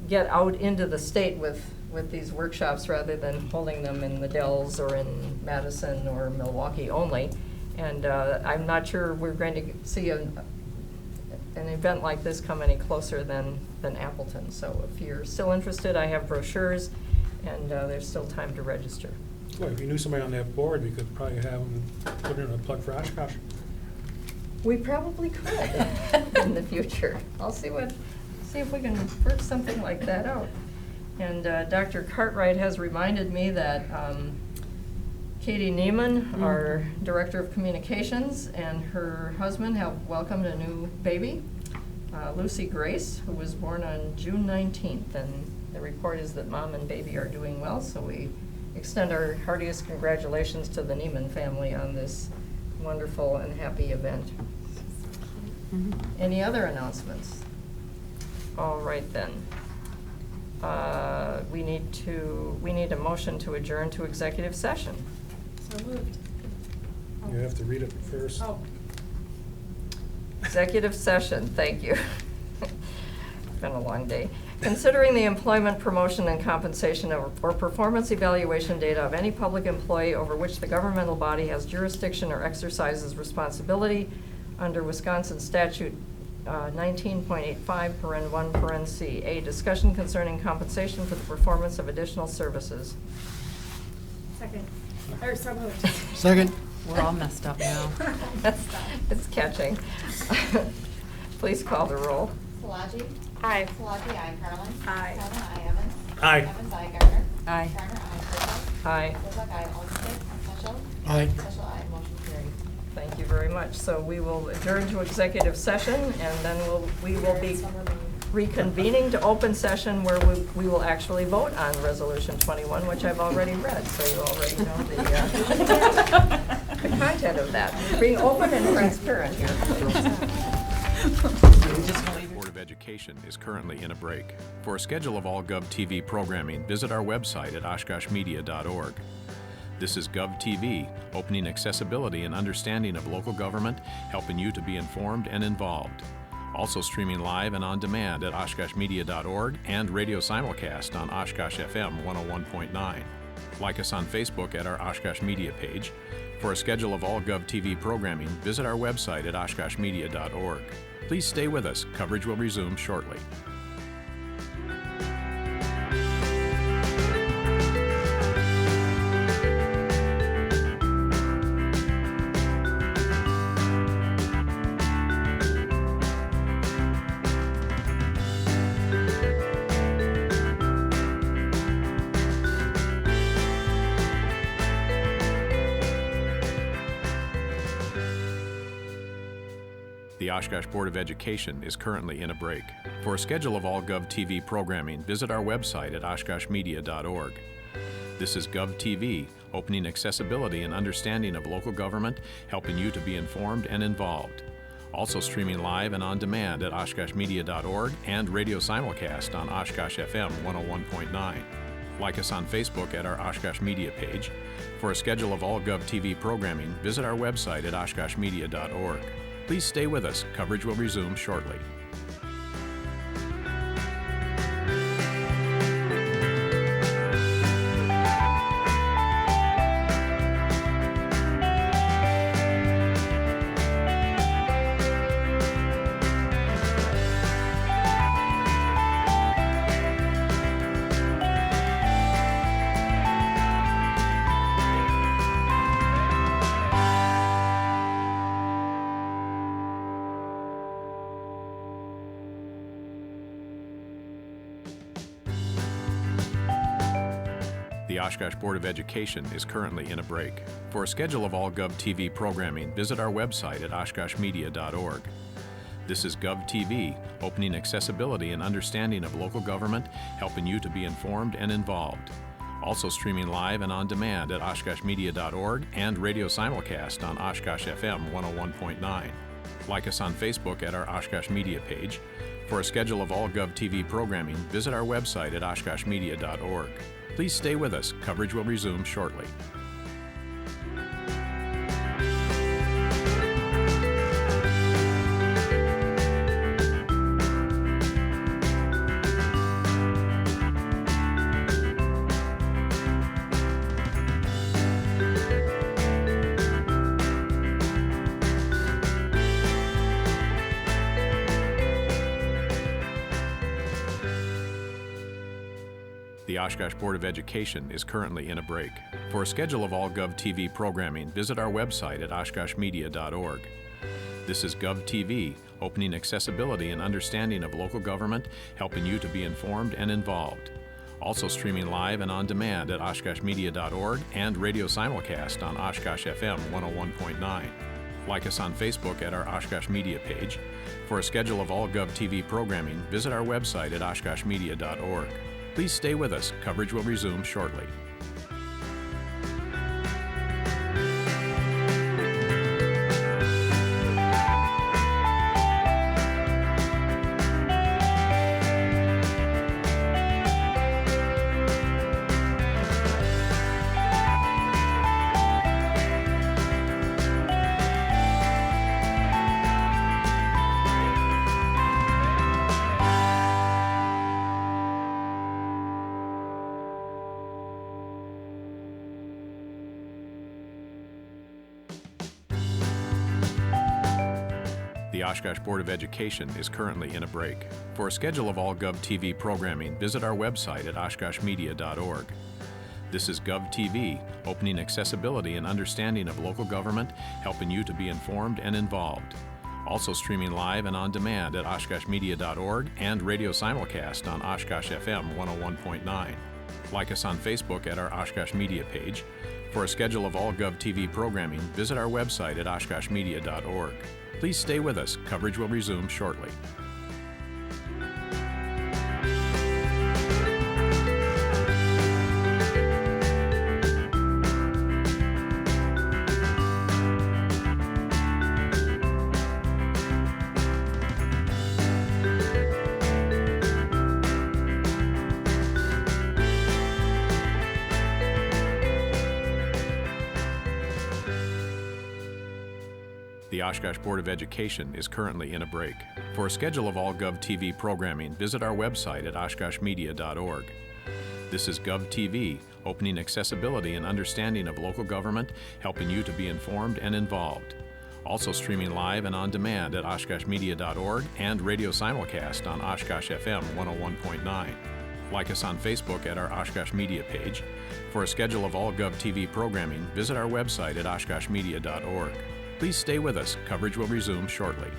get out into the state with these workshops rather than holding them in the Dells or in Madison or Milwaukee only. And I'm not sure we're going to see an event like this come any closer than Appleton. So if you're still interested, I have brochures, and there's still time to register. Well, if you knew somebody on that board, we could probably have them put in a plug for Oshkosh. We probably could in the future. I'll see if we can work something like that out. And Dr. Cartwright has reminded me that Katie Neiman, our Director of Communications, and her husband have welcomed a new baby, Lucy Grace, who was born on June 19th. And the report is that mom and baby are doing well, so we extend our heartiest congratulations to the Neiman family on this wonderful and happy event. Any other announcements? All right then. We need a motion to adjourn to executive session. So moved. You have to read it first. Oh. Executive session, thank you. Been a long day. Considering the employment, promotion, and compensation or performance evaluation data of any public employee over which the governmental body has jurisdiction or exercises responsibility under Wisconsin statute 19.85, paren 1, paren C. A, discussion concerning compensation for the performance of additional services. Second. Or so moved. Second. We're all messed up now. It's catching. Please call the roll. Szilagyi. Aye. Szilagyi, aye. Carlin. Aye. Carlin, aye. Evans. Aye. Evans, aye. Gardner. Aye. Gardner, aye. Herzog. Aye. Herzog, aye. Olmsted. Peschel. Aye. Peschel, aye. Motion carried. Thank you very much. So we will adjourn to executive session, and then we will be reconvening to open session where we will actually vote on Resolution 21, which I've already read, so you already know the content of that. Being open and transparent here. Board of Education is currently in a break. For a schedule of all GovTV programming, visit our website at oshkoshmedia.org. This is GovTV, opening accessibility and understanding of local government, helping you to be informed and involved. Also streaming live and on demand at oshkoshmedia.org and radio simulcast on Oshkosh FM 101.9. Like us on Facebook at our Oshkosh Media page. For a schedule of all GovTV programming, visit our website at oshkoshmedia.org. Please stay with us. Coverage will resume shortly. The Oshkosh Board of Education is currently in a break. For a schedule of all GovTV programming, visit our website at oshkoshmedia.org. This is GovTV, opening accessibility and understanding of local government, helping you to be informed and involved. Also streaming live and on demand at oshkoshmedia.org and radio simulcast on Oshkosh FM 101.9. Like us on Facebook at our Oshkosh Media page. For a schedule of all GovTV programming, visit our website at oshkoshmedia.org. Please stay with us. Coverage will resume shortly. The Oshkosh Board of Education is currently in a break. For a schedule of all GovTV programming, visit our website at oshkoshmedia.org. This is GovTV, opening accessibility and understanding of local government, helping you to be informed and involved. Also streaming live and on demand at oshkoshmedia.org and radio simulcast on Oshkosh FM 101.9. Like us on Facebook at our Oshkosh Media page. For a schedule of all GovTV programming, visit our website at oshkoshmedia.org. Please stay with us. Coverage will resume shortly. The Oshkosh Board of Education is currently in a break. For a schedule of all GovTV programming, visit our website at oshkoshmedia.org. This is GovTV, opening accessibility and understanding of local government, helping you to be informed and involved. Also streaming live and on demand at oshkoshmedia.org and radio simulcast on Oshkosh FM 101.9. Like us on Facebook at our Oshkosh Media page. For a schedule of all GovTV programming, visit our website at oshkoshmedia.org. Please stay with us. Coverage will resume shortly. The Oshkosh Board of Education is currently in a break. For a schedule of all GovTV programming, visit our website at oshkoshmedia.org. This is GovTV, opening accessibility and understanding of local government, helping you to be informed and involved. Also streaming live and on demand at oshkoshmedia.org and radio simulcast on Oshkosh FM 101.9. Like us on Facebook at our Oshkosh Media page. For a schedule of all GovTV programming, visit our website at oshkoshmedia.org. Please stay with us. Coverage will resume shortly. The Oshkosh Board of Education is currently in a break. For a schedule of all GovTV programming, visit our website at oshkoshmedia.org. This is GovTV, opening accessibility and understanding of local government, helping you to be informed and involved. Also streaming live and on demand at oshkoshmedia.org and radio simulcast on Oshkosh FM 101.9. Like us on Facebook at our Oshkosh Media page. For a schedule of all GovTV programming, visit our website at oshkoshmedia.org. Please stay with us. Coverage will resume shortly.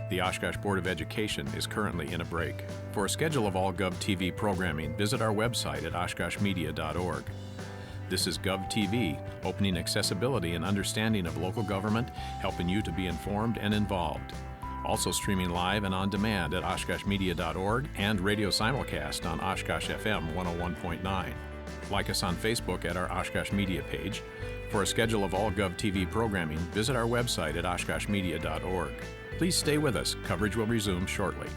The Oshkosh Board of Education is currently in a break. For a schedule of all GovTV programming, visit our website at oshkoshmedia.org. This is GovTV, opening accessibility and understanding of local government, helping you to be informed and involved. Also streaming live and on demand at oshkoshmedia.org and radio simulcast on Oshkosh FM 101.9. Like us on Facebook at our Oshkosh Media page. For a schedule of all GovTV programming, visit our website at oshkoshmedia.org. Please stay with us. Coverage will resume shortly.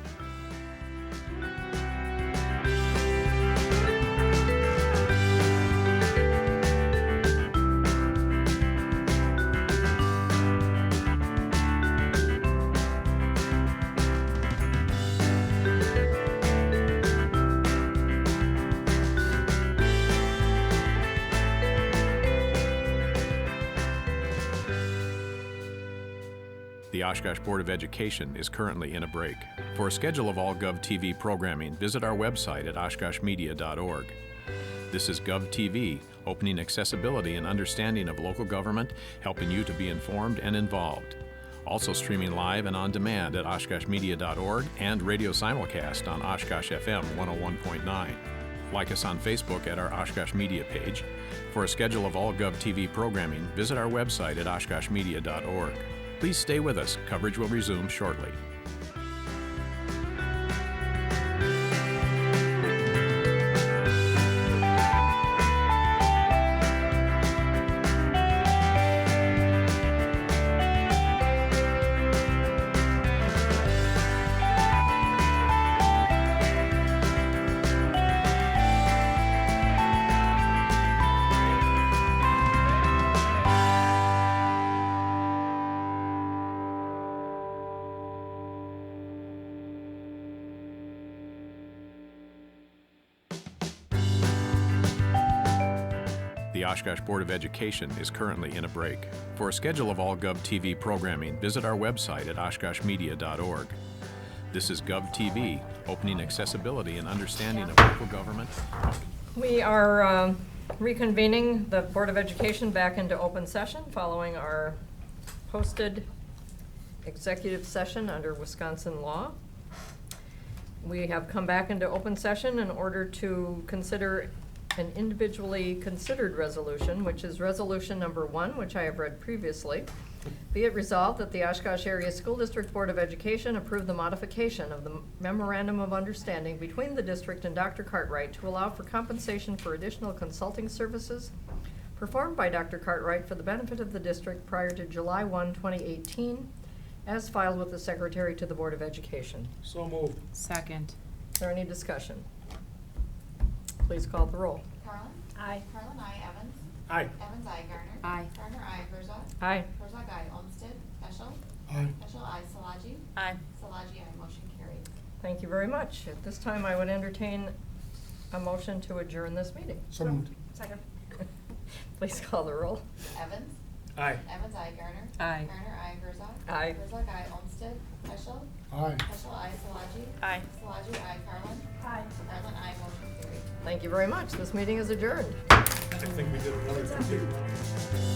The Oshkosh Board of Education is currently in a break. For a schedule of all GovTV programming, visit our website at oshkoshmedia.org. This is GovTV, opening accessibility and understanding of local government, helping you to be informed and involved. Also streaming live and on demand at oshkoshmedia.org and radio simulcast on Oshkosh FM 101.9. Like us on Facebook at our Oshkosh Media page. For a schedule of all GovTV programming, visit our website at oshkoshmedia.org. Please stay with us. Coverage will resume shortly. The Oshkosh Board of Education is currently in a break. For a schedule of all GovTV programming, visit our website at oshkoshmedia.org. This is GovTV, opening accessibility and understanding of local government. We are reconvening the Board of Education back into open session following our posted executive session under Wisconsin law. We have come back into open session in order to consider an individually considered resolution, which is resolution number 1, which I have read previously. Be it resolved that the Oshkosh Area School District Board of Education approve the modification of the Memorandum of Understanding between the district and Dr. Cartwright to allow for compensation for additional consulting services performed by Dr. Cartwright for the benefit of the district prior to July 1, 2018, as filed with the Secretary to the Board of Education. So moved. Second. Is there any discussion? Please call the roll. Carlin? Aye. Carlin, aye. Evans? Aye. Evans, aye. Garner? Aye. Garner, aye. Herzog? Aye. Herzog, aye. Olmsted? Peschel? Aye. Peschel, aye. Szilagyi? Aye. Szilagyi, aye. Motion carried. Thank you very much. At this time, I would entertain a motion to adjourn this meeting. So moved. Second. Please call the roll. Evans? Aye. Evans, aye. Garner? Aye. Garner, aye. Herzog? Aye. Herzog, aye. Olmsted? Peschel? Aye. Peschel, aye. Szilagyi? Aye. Szilagyi, aye. Carlin? Aye. Carlin, aye. Motion carried. Thank you very much. This meeting is adjourned. I think we did another.